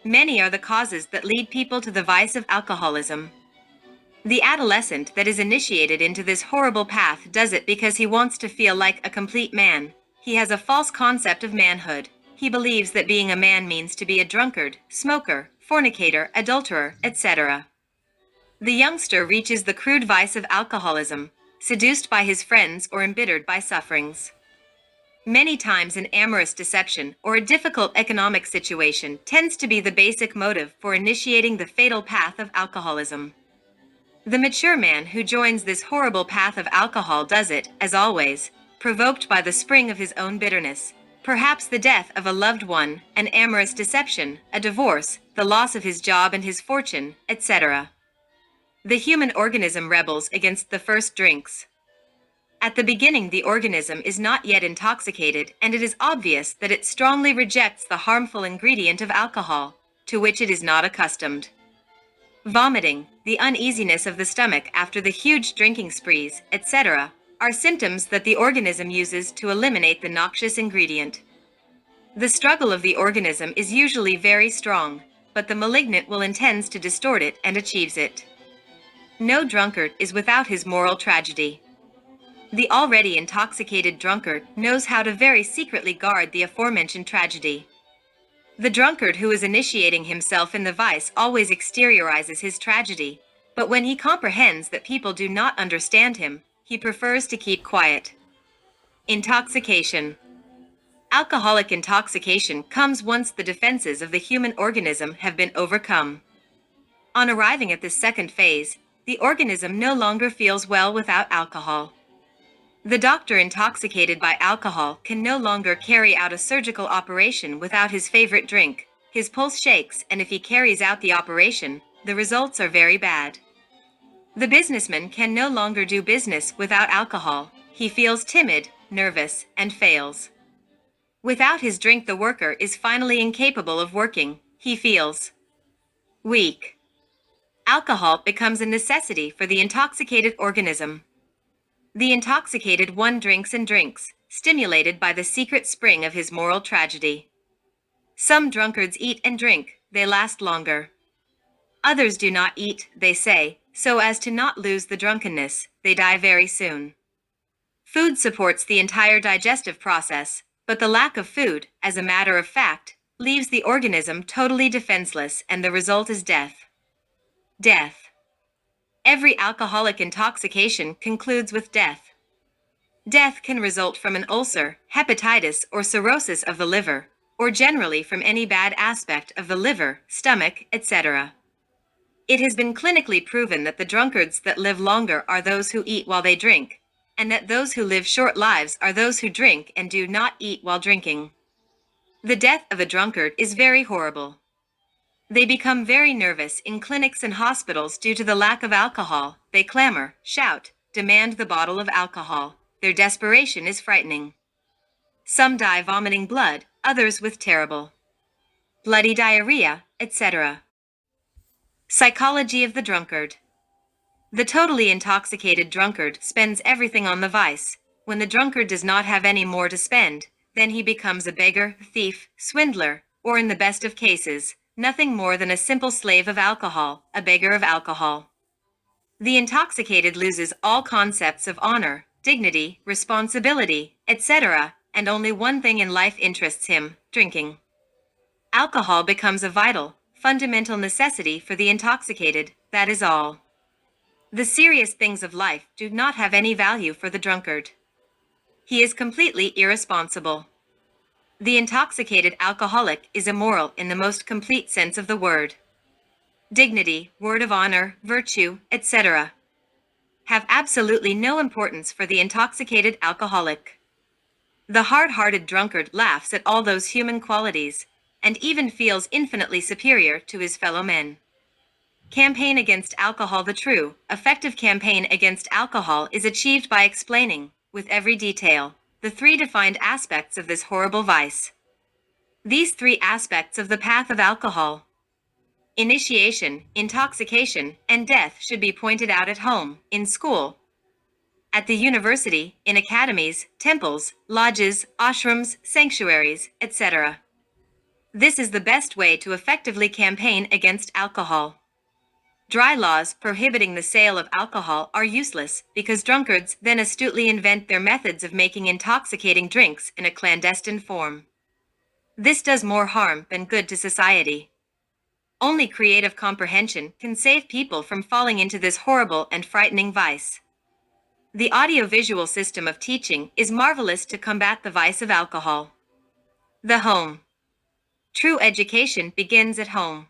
Many are the causes that lead people to the vice of alcoholism. The adolescent that is initiated into this horrible path does it because he wants to feel like a complete man. He has a false concept of manhood. He believes that being a man means to be a drunkard, smoker, fornicator, adulterer, etc. The youngster reaches the crude vice of alcoholism, seduced by his friends or embittered by sufferings. Many times an amorous deception or a difficult economic situation tends to be the basic motive for initiating the fatal path of alcoholism. The mature man who joins this horrible path of alcohol does it, as always, provoked by the spring of his own bitterness, perhaps the death of a loved one, an amorous deception, a divorce, the loss of his job and his fortune, etc. The human organism rebels against the first drinks. At the beginning, the organism is not yet intoxicated, and it is obvious that it strongly rejects the harmful ingredient of alcohol, to which it is not accustomed. Vomiting, the uneasiness of the stomach after the huge drinking sprees, etc., are symptoms that the organism uses to eliminate the noxious ingredient. The struggle of the organism is usually very strong, but the malignant will intends to distort it and achieves it. No drunkard is without his moral tragedy. The already intoxicated drunkard knows how to very secretly guard the aforementioned tragedy. The drunkard who is initiating himself in the vice always exteriorizes his tragedy, but when he comprehends that people do not understand him, he prefers to keep quiet. Intoxication. Alcoholic intoxication comes once the defenses of the human organism have been overcome. On arriving at this second phase, the organism no longer feels well without alcohol. The doctor intoxicated by alcohol can no longer carry out a surgical operation without his favorite drink. His pulse shakes, and if he carries out the operation, the results are very bad. The businessman can no longer do business without alcohol. He feels timid, nervous, and fails. Without his drink, the worker is finally incapable of working. He feels weak. Alcohol becomes a necessity for the intoxicated organism. The intoxicated one drinks and drinks, stimulated by the secret spring of his moral tragedy. Some drunkards eat and drink, they last longer. Others do not eat, they say, so as to not lose the drunkenness, they die very soon. Food supports the entire digestive process, but the lack of food, as a matter of fact, leaves the organism totally defenseless, and the result is death. Death. Every alcoholic intoxication concludes with death. Death can result from an ulcer, hepatitis, or cirrhosis of the liver, or generally from any bad aspect of the liver, stomach, etc. It has been clinically proven that the drunkards that live longer are those who eat while they drink, and that those who live short lives are those who drink and do not eat while drinking. The death of a drunkard is very horrible. They become very nervous in clinics and hospitals due to the lack of alcohol. They clamor, shout, demand the bottle of alcohol. Their desperation is frightening. Some die vomiting blood, others with terrible bloody diarrhea, etc. Psychology of the drunkard. The totally intoxicated drunkard spends everything on the vice. When the drunkard does not have any more to spend, then he becomes a beggar, thief, swindler, or in the best of cases, nothing more than a simple slave of alcohol, a beggar of alcohol. The intoxicated loses all concepts of honor, dignity, responsibility, etc., and only one thing in life interests him: drinking. Alcohol becomes a vital, fundamental necessity for the intoxicated, that is all. The serious things of life do not have any value for the drunkard. He is completely irresponsible. The intoxicated alcoholic is immoral in the most complete sense of the word. Dignity, word of honor, virtue, etc., have absolutely no importance for the intoxicated alcoholic. The hard-hearted drunkard laughs at all those human qualities, and even feels infinitely superior to his fellow men. Campaign against alcohol. The true, effective campaign against alcohol is achieved by explaining, with every detail, the three defined aspects of this horrible vice. These three aspects of the path of alcohol: initiation, intoxication, and death, should be pointed out at home, in school, at the university, in academies, temples, lodges, ashrams, sanctuaries, etc. This is the best way to effectively campaign against alcohol. Dry laws prohibiting the sale of alcohol are useless, because drunkards then astutely invent their methods of making intoxicating drinks in a clandestine form. This does more harm than good to society. Only creative comprehension can save people from falling into this horrible and frightening vice. The audiovisual system of teaching is marvelous to combat the vice of alcohol. The home. True education begins at home.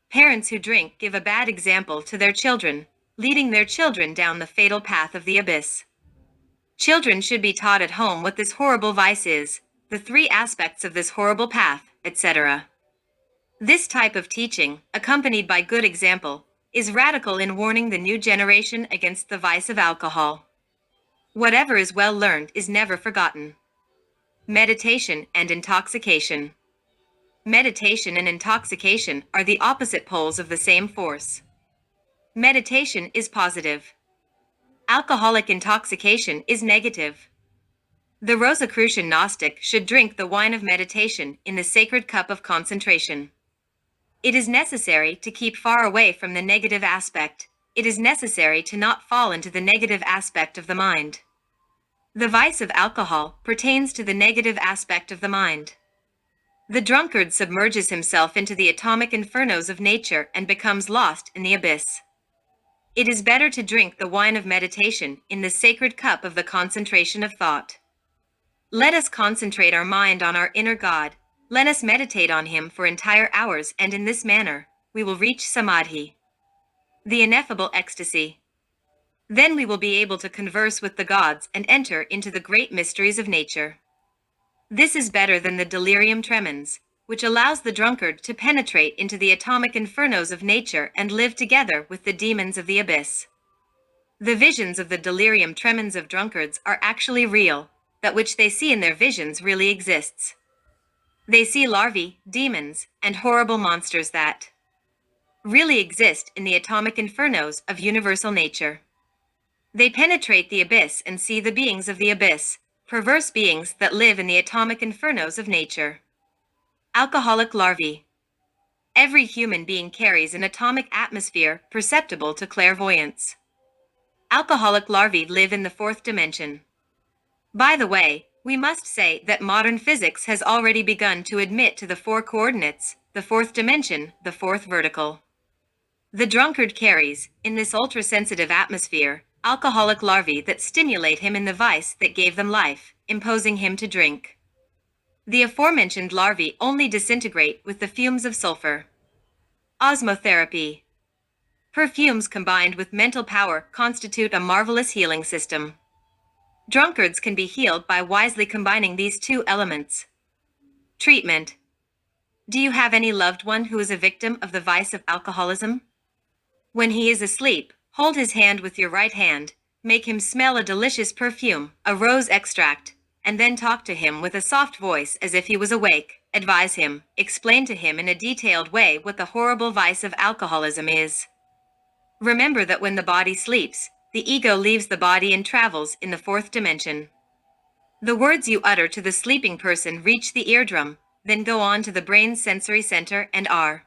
Parents who drink give a bad example to their children, leading their children down the fatal path of the abyss. Children should be taught at home what this horrible vice is, the three aspects of this horrible path, etc. This type of teaching, accompanied by good example, is radical in warning the new generation against the vice of alcohol. Whatever is well learned is never forgotten. Meditation and intoxication. Meditation and intoxication are the opposite poles of the same force. Meditation is positive. Alcoholic intoxication is negative. The Rosicrucian Gnostic should drink the wine of meditation in the sacred cup of concentration. It is necessary to keep far away from the negative aspect. It is necessary to not fall into the negative aspect of the mind. The vice of alcohol pertains to the negative aspect of the mind. The drunkard submerges himself into the atomic infernos of nature and becomes lost in the abyss. It is better to drink the wine of meditation in the sacred cup of the concentration of thought. Let us concentrate our mind on our inner God. Let us meditate on Him for entire hours, and in this manner, we will reach samadhi, the ineffable ecstasy. Then we will be able to converse with the gods and enter into the great mysteries of nature. This is better than the delirium tremens, which allows the drunkard to penetrate into the atomic infernos of nature and live together with the demons of the abyss. The visions of the delirium tremens of drunkards are actually real. That which they see in their visions really exists. They see larvae, demons, and horrible monsters that really exist in the atomic infernos of universal nature. They penetrate the abyss and see the beings of the abyss, perverse beings that live in the atomic infernos of nature. Alcoholic larvae. Every human being carries an atomic atmosphere perceptible to clairvoyance. Alcoholic larvae live in the fourth dimension. By the way, we must say that modern physics has already begun to admit to the four coordinates, the fourth dimension, the fourth vertical. The drunkard carries, in this ultra-sensitive atmosphere, alcoholic larvae that stimulate him in the vice that gave them life, imposing him to drink. The aforementioned larvae only disintegrate with the fumes of sulfur. Osmotherapy. Perfumes combined with mental power constitute a marvelous healing system. Drunkards can be healed by wisely combining these two elements. Treatment. Do you have any loved one who is a victim of the vice of alcoholism? When he is asleep, hold his hand with your right hand, make him smell a delicious perfume, a rose extract, and then talk to him with a soft voice as if he was awake. Advise him, explain to him in a detailed way what the horrible vice of alcoholism is. Remember that when the body sleeps, the ego leaves the body and travels in the fourth dimension. The words you utter to the sleeping person reach the eardrum, then go on to the brain's sensory center and are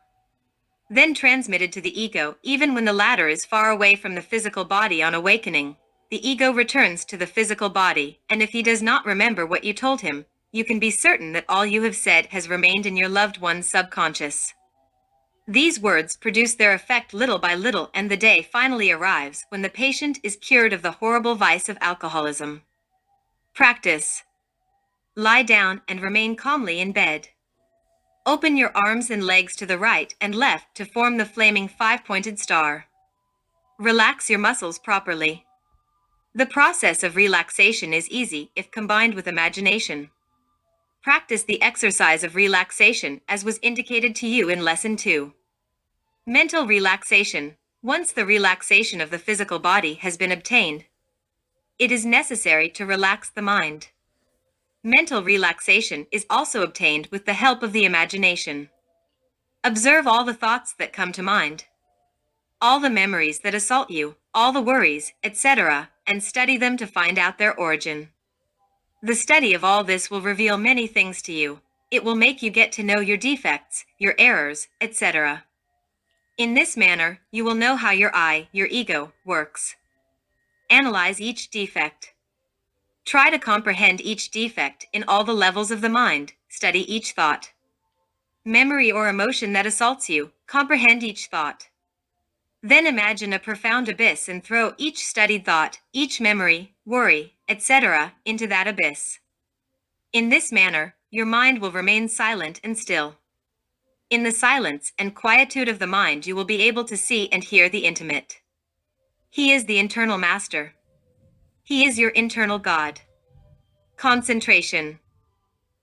then transmitted to the ego even when the latter is far away from the physical body on awakening. The ego returns to the physical body, and if he does not remember what you told him, you can be certain that all you have said has remained in your loved one's subconscious. These words produce their effect little by little, and the day finally arrives when the patient is cured of the horrible vice of alcoholism. Practice. Lie down and remain calmly in bed. Open your arms and legs to the right and left to form the flaming five-pointed star. Relax your muscles properly. The process of relaxation is easy if combined with imagination. Practice the exercise of relaxation as was indicated to you in Lesson 2. Mental relaxation. Once the relaxation of the physical body has been obtained, it is necessary to relax the mind. Mental relaxation is also obtained with the help of the imagination. Observe all the thoughts that come to mind, all the memories that assault you, all the worries, etc., and study them to find out their origin. The study of all this will reveal many things to you. It will make you get to know your defects, your errors, etc. In this manner, you will know how your ego, works. Analyze each defect. Try to comprehend each defect in all the levels of the mind. Study each thought, memory or emotion that assaults you. Comprehend each thought. Then imagine a profound abyss and throw each studied thought, each memory, worry, etc., into that abyss. In this manner, your mind will remain silent and still. In the silence and quietude of the mind, you will be able to see and hear the intimate. He is the internal master. He is your internal God. Concentration.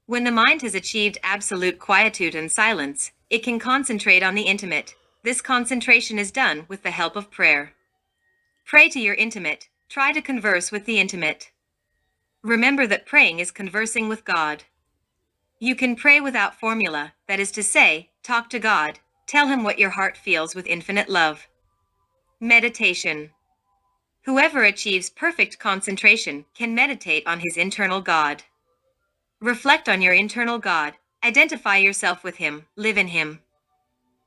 When the mind has achieved absolute quietude and silence, it can concentrate on the intimate. This concentration is done with the help of prayer. Pray to your intimate. Try to converse with the intimate. Remember that praying is conversing with God. You can pray without formula, that is to say, talk to God, tell him what your heart feels with infinite love. Meditation. Whoever achieves perfect concentration can meditate on his internal God. Reflect on your internal God, identify yourself with him, live in him.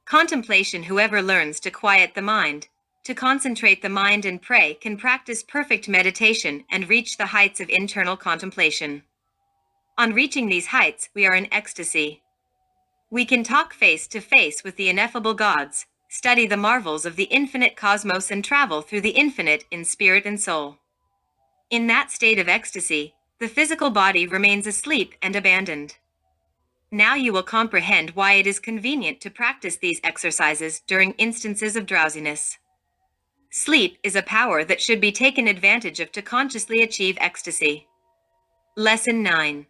Contemplation. Whoever learns to quiet the mind, to concentrate the mind and pray can practice perfect meditation and reach the heights of internal contemplation. On reaching these heights, we are in ecstasy. We can talk face to face with the ineffable gods, study the marvels of the infinite cosmos and travel through the infinite in spirit and soul. In that state of ecstasy, the physical body remains asleep and abandoned. Now you will comprehend why it is convenient to practice these exercises during instances of drowsiness. Sleep is a power that should be taken advantage of to consciously achieve ecstasy. Lesson 9.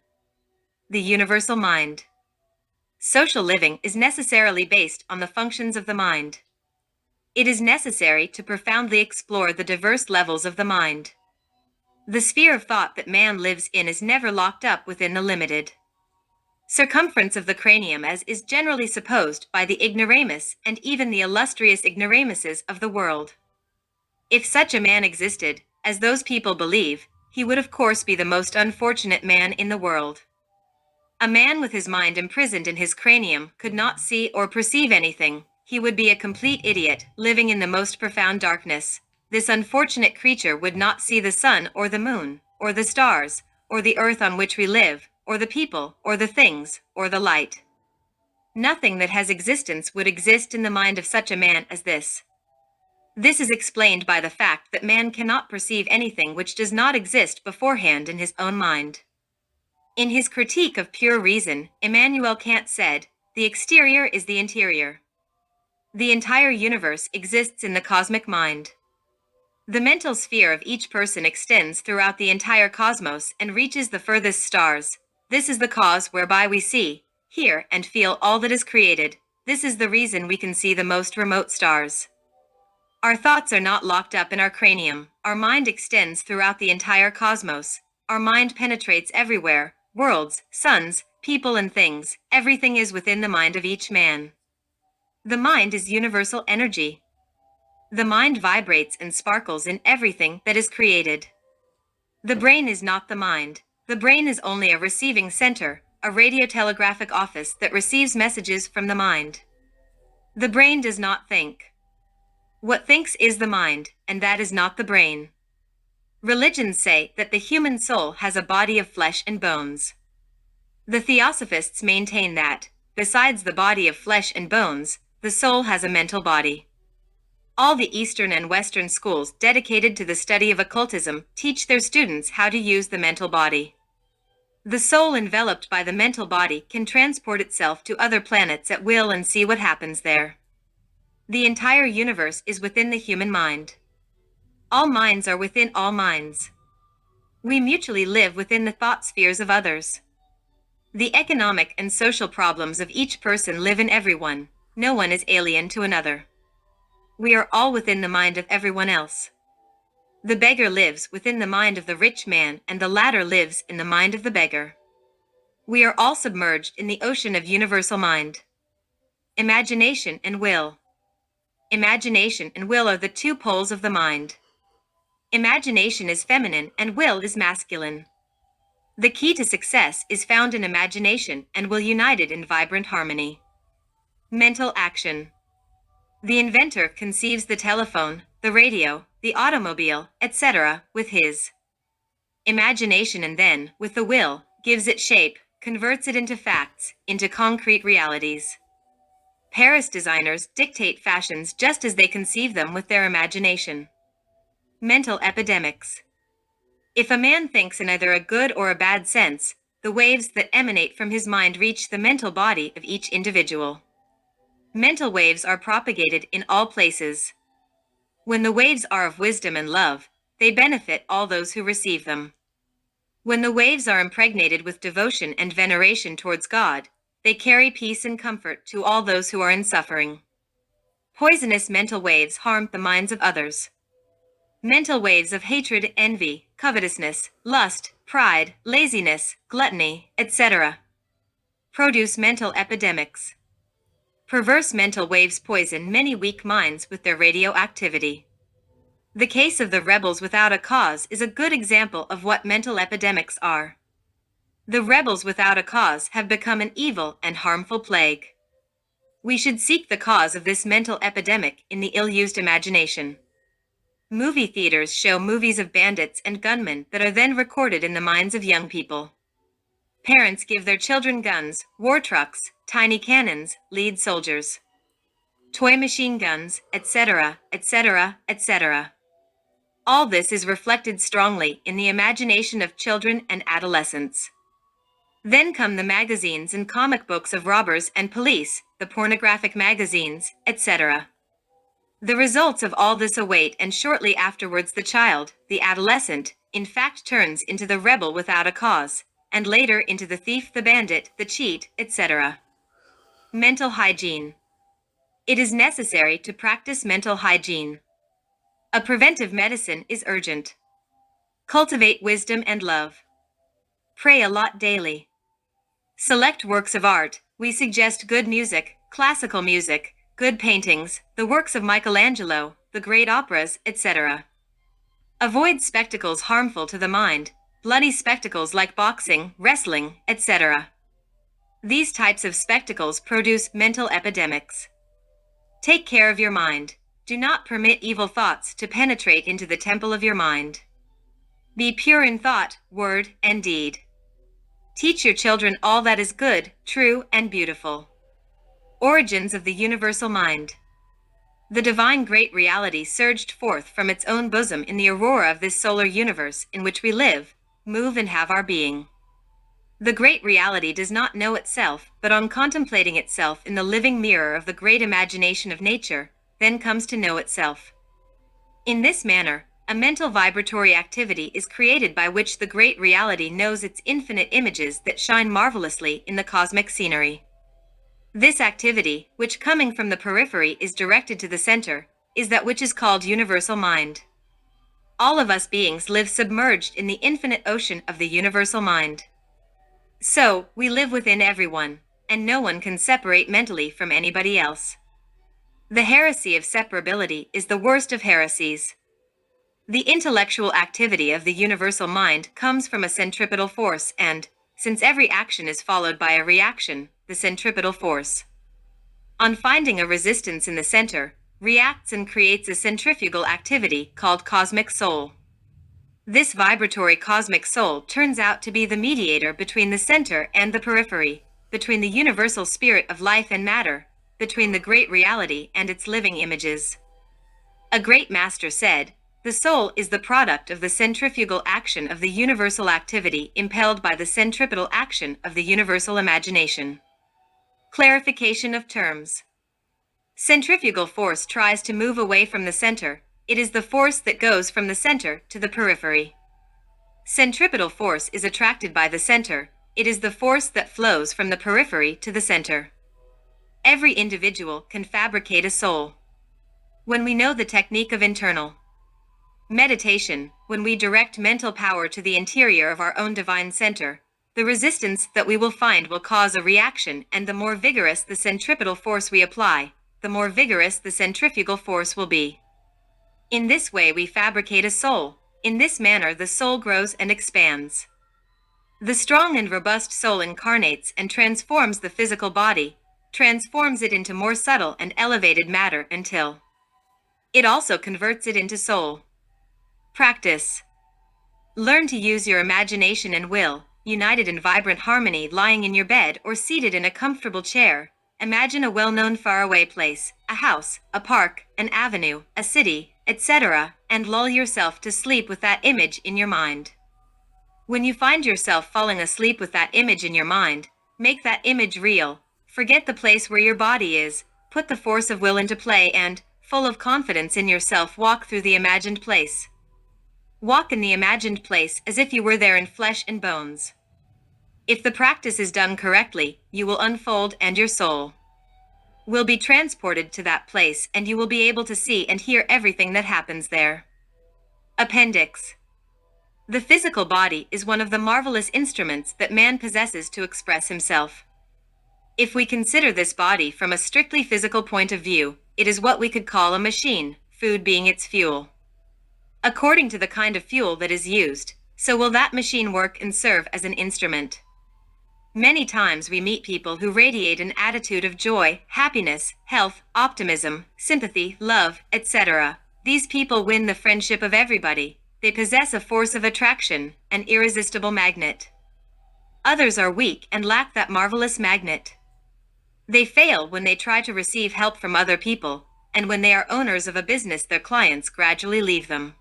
The Universal Mind. Social living is necessarily based on the functions of the mind. It is necessary to profoundly explore the diverse levels of the mind. The sphere of thought that man lives in is never locked up within the limited circumference of the cranium, as is generally supposed by the ignoramus and even the illustrious ignoramuses of the world. If such a man existed, as those people believe, he would of course be the most unfortunate man in the world. A man with his mind imprisoned in his cranium could not see or perceive anything. He would be a complete idiot, living in the most profound darkness. This unfortunate creature would not see the sun or the moon, or the stars, or the earth on which we live, or the people, or the things, or the light. Nothing that has existence would exist in the mind of such a man as this. This is explained by the fact that man cannot perceive anything which does not exist beforehand in his own mind. In his critique of pure reason, Immanuel Kant said, "The exterior is the interior." The entire universe exists in the cosmic mind. The mental sphere of each person extends throughout the entire cosmos and reaches the furthest stars. This is the cause whereby we see, hear, and feel all that is created. This is the reason we can see the most remote stars. Our thoughts are not locked up in our cranium. Our mind extends throughout the entire cosmos. Our mind penetrates everywhere. Worlds, suns, people and things. Everything is within the mind of each man. The mind is universal energy. The mind vibrates and sparkles in everything that is created. The brain is not the mind. The brain is only a receiving center, a radiotelegraphic office that receives messages from the mind. The brain does not think. What thinks is the mind, and that is not the brain. Religions say that the human soul has a body of flesh and bones. The Theosophists maintain that, besides the body of flesh and bones, the soul has a mental body. All the Eastern and Western schools dedicated to the study of occultism teach their students how to use the mental body. The soul enveloped by the mental body can transport itself to other planets at will and see what happens there. The entire universe is within the human mind. All minds are within all minds. We mutually live within the thought spheres of others. The economic and social problems of each person live in everyone. No one is alien to another. We are all within the mind of everyone else. The beggar lives within the mind of the rich man, and the latter lives in the mind of the beggar. We are all submerged in the ocean of universal mind. Imagination and will. Imagination and will are the two poles of the mind. Imagination is feminine and will is masculine. The key to success is found in imagination and will united in vibrant harmony. Mental action. The inventor conceives the telephone, the radio, the automobile, etc. with his imagination and then, with the will, gives it shape, converts it into facts, into concrete realities. Paris designers dictate fashions just as they conceive them with their imagination. Mental epidemics. If a man thinks in either a good or a bad sense, the waves that emanate from his mind reach the mental body of each individual. Mental waves are propagated in all places. When the waves are of wisdom and love, they benefit all those who receive them. When the waves are impregnated with devotion and veneration towards God, they carry peace and comfort to all those who are in suffering. Poisonous mental waves harm the minds of others. Mental waves of hatred, envy, covetousness, lust, pride, laziness, gluttony, etc. produce mental epidemics. Perverse mental waves poison many weak minds with their radioactivity. The case of the rebels without a cause is a good example of what mental epidemics are. The rebels without a cause have become an evil and harmful plague. We should seek the cause of this mental epidemic in the ill-used imagination. Movie theaters show movies of bandits and gunmen that are then recorded in the minds of young people. Parents give their children guns, war trucks, tiny cannons, lead soldiers, toy machine guns, etc., etc., etc. All this is reflected strongly in the imagination of children and adolescents. Then come the magazines and comic books of robbers and police, the pornographic magazines, etc. The results of all this await, and shortly afterwards the child, the adolescent, in fact turns into the rebel without a cause, and later into the thief, the bandit, the cheat, etc. Mental hygiene. It is necessary to practice mental hygiene. A preventive medicine is urgent. Cultivate wisdom and love. Pray a lot daily. Select works of art. We suggest good music, classical music, good paintings, the works of Michelangelo, the great operas, etc. Avoid spectacles harmful to the mind, bloody spectacles like boxing, wrestling, etc. These types of spectacles produce mental epidemics. Take care of your mind. Do not permit evil thoughts to penetrate into the temple of your mind. Be pure in thought, word, and deed. Teach your children all that is good, true, and beautiful. Origins of the universal mind. The divine great reality surged forth from its own bosom in the aurora of this solar universe in which we live, move, and have our being. The great reality does not know itself, but on contemplating itself in the living mirror of the great imagination of nature, then comes to know itself. In this manner, a mental vibratory activity is created by which the great reality knows its infinite images that shine marvelously in the cosmic scenery. This activity, which coming from the periphery is directed to the center, is that which is called universal mind. All of us beings live submerged in the infinite ocean of the universal mind. So, we live within everyone, and no one can separate mentally from anybody else. The heresy of separability is the worst of heresies. The intellectual activity of the universal mind comes from a centripetal force and, since every action is followed by a reaction, the centripetal force on finding a resistance in the center, reacts and creates a centrifugal activity called cosmic soul. This vibratory cosmic soul turns out to be the mediator between the center and the periphery, between the universal spirit of life and matter, between the great reality and its living images. A great master said, "The soul is the product of the centrifugal action of the universal activity impelled by the centripetal action of the universal imagination." Clarification of terms. Centrifugal force tries to move away from the center. It is the force that goes from the center to the periphery. Centripetal force is attracted by the center. It is the force that flows from the periphery to the center. Every individual can fabricate a soul. When we know the technique of internal meditation, when we direct mental power to the interior of our own divine center, the resistance that we will find will cause a reaction, and the more vigorous the centripetal force we apply, the more vigorous the centrifugal force will be. In this way we fabricate a soul. In this manner the soul grows and expands. The strong and robust soul incarnates and transforms the physical body, transforms it into more subtle and elevated matter until it also converts it into soul. Practice. Learn to use your imagination and will, united in vibrant harmony, lying in your bed or seated in a comfortable chair. Imagine a well-known faraway place, a house, a park, an avenue, a city, etc., and lull yourself to sleep with that image in your mind. When you find yourself falling asleep with that image in your mind, make that image real. Forget the place where your body is, put the force of will into play and, full of confidence in yourself, walk through the imagined place. Walk in the imagined place as if you were there in flesh and bones. If the practice is done correctly, you will unfold and your soul will be transported to that place, and you will be able to see and hear everything that happens there. Appendix. The physical body is one of the marvelous instruments that man possesses to express himself. If we consider this body from a strictly physical point of view, it is what we could call a machine, food being its fuel. According to the kind of fuel that is used, so will that machine work and serve as an instrument. Many times we meet people who radiate an attitude of joy, happiness, health, optimism, sympathy, love, etc. These people win the friendship of everybody. They possess a force of attraction, an irresistible magnet. Others are weak and lack that marvelous magnet. They fail when they try to receive help from other people, and when they are owners of a business, their clients gradually leave them.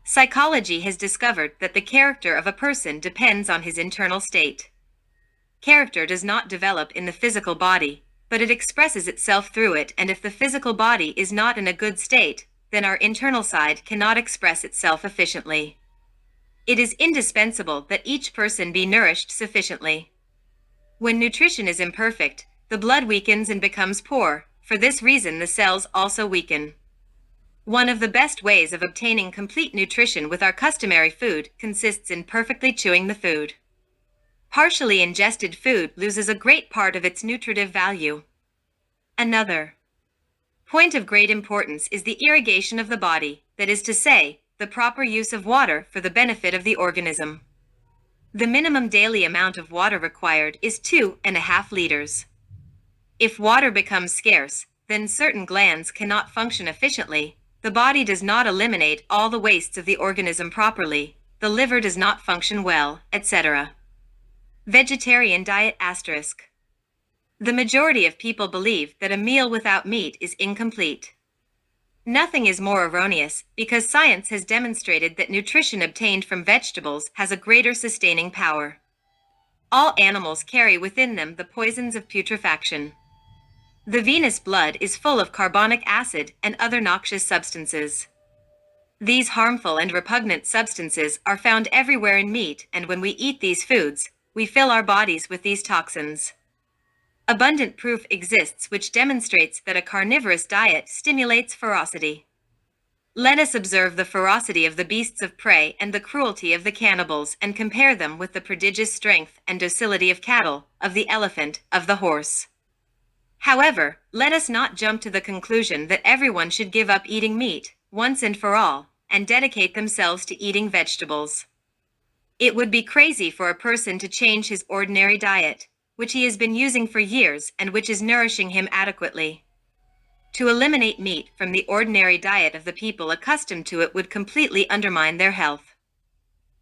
Psychology has discovered that the character of a person depends on his internal state. Character does not develop in the physical body, but it expresses itself through it, and if the physical body is not in a good state, then our internal side cannot express itself efficiently. It is indispensable that each person be nourished sufficiently. When nutrition is imperfect, the blood weakens and becomes poor. For this reason the cells also weaken. One of the best ways of obtaining complete nutrition with our customary food consists in perfectly chewing the food. Partially ingested food loses a great part of its nutritive value. Another point of great importance is the irrigation of the body, that is to say, the proper use of water for the benefit of the organism. The minimum daily amount of water required is 2.5 liters. If water becomes scarce, then certain glands cannot function efficiently. The body does not eliminate all the wastes of the organism properly. The liver does not function well, etc. Vegetarian diet *. The majority of people believe that a meal without meat is incomplete. Nothing is more erroneous, because science has demonstrated that nutrition obtained from vegetables has a greater sustaining power. All animals carry within them the poisons of putrefaction. The venous blood is full of carbonic acid and other noxious substances. These harmful and repugnant substances are found everywhere in meat, and when we eat these foods, we fill our bodies with these toxins. Abundant proof exists which demonstrates that a carnivorous diet stimulates ferocity. Let us observe the ferocity of the beasts of prey and the cruelty of the cannibals, and compare them with the prodigious strength and docility of cattle, of the elephant, of the horse. However, let us not jump to the conclusion that everyone should give up eating meat, once and for all, and dedicate themselves to eating vegetables. It would be crazy for a person to change his ordinary diet. which he has been using for years and which is nourishing him adequately. To eliminate meat from the ordinary diet of the people accustomed to it would completely undermine their health.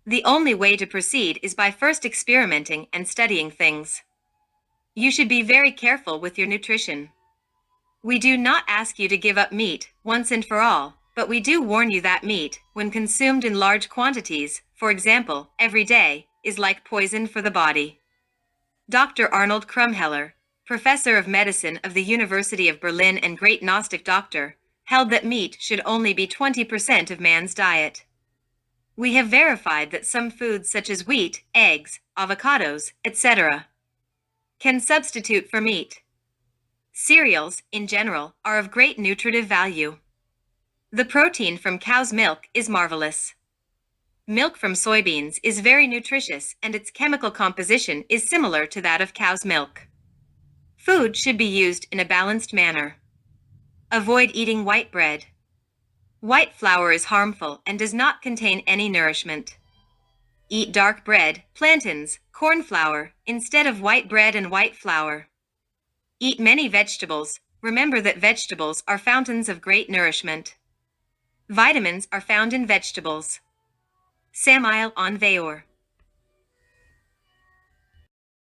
The only way to proceed is by first experimenting and studying things. You should be very careful with your nutrition. We do not ask you to give up meat once and for all, but we do warn you that meat, when consumed in large quantities, for example, every day, is like poison for the body. Dr. Arnold Krumheller, professor of medicine of the University of Berlin and great Gnostic doctor, held that meat should only be 20% of man's diet. We have verified that some foods such as wheat, eggs, avocados, etc., can substitute for meat. Cereals, in general, are of great nutritive value. The protein from cow's milk is marvelous. Milk from soybeans is very nutritious and its chemical composition is similar to that of cow's milk. Food should be used in a balanced manner. Avoid eating white bread. White flour is harmful and does not contain any nourishment. Eat dark bread, plantains, corn flour, instead of white bread and white flour. Eat many vegetables. Remember that vegetables are fountains of great nourishment. Vitamins are found in vegetables. Samael Aun Weor.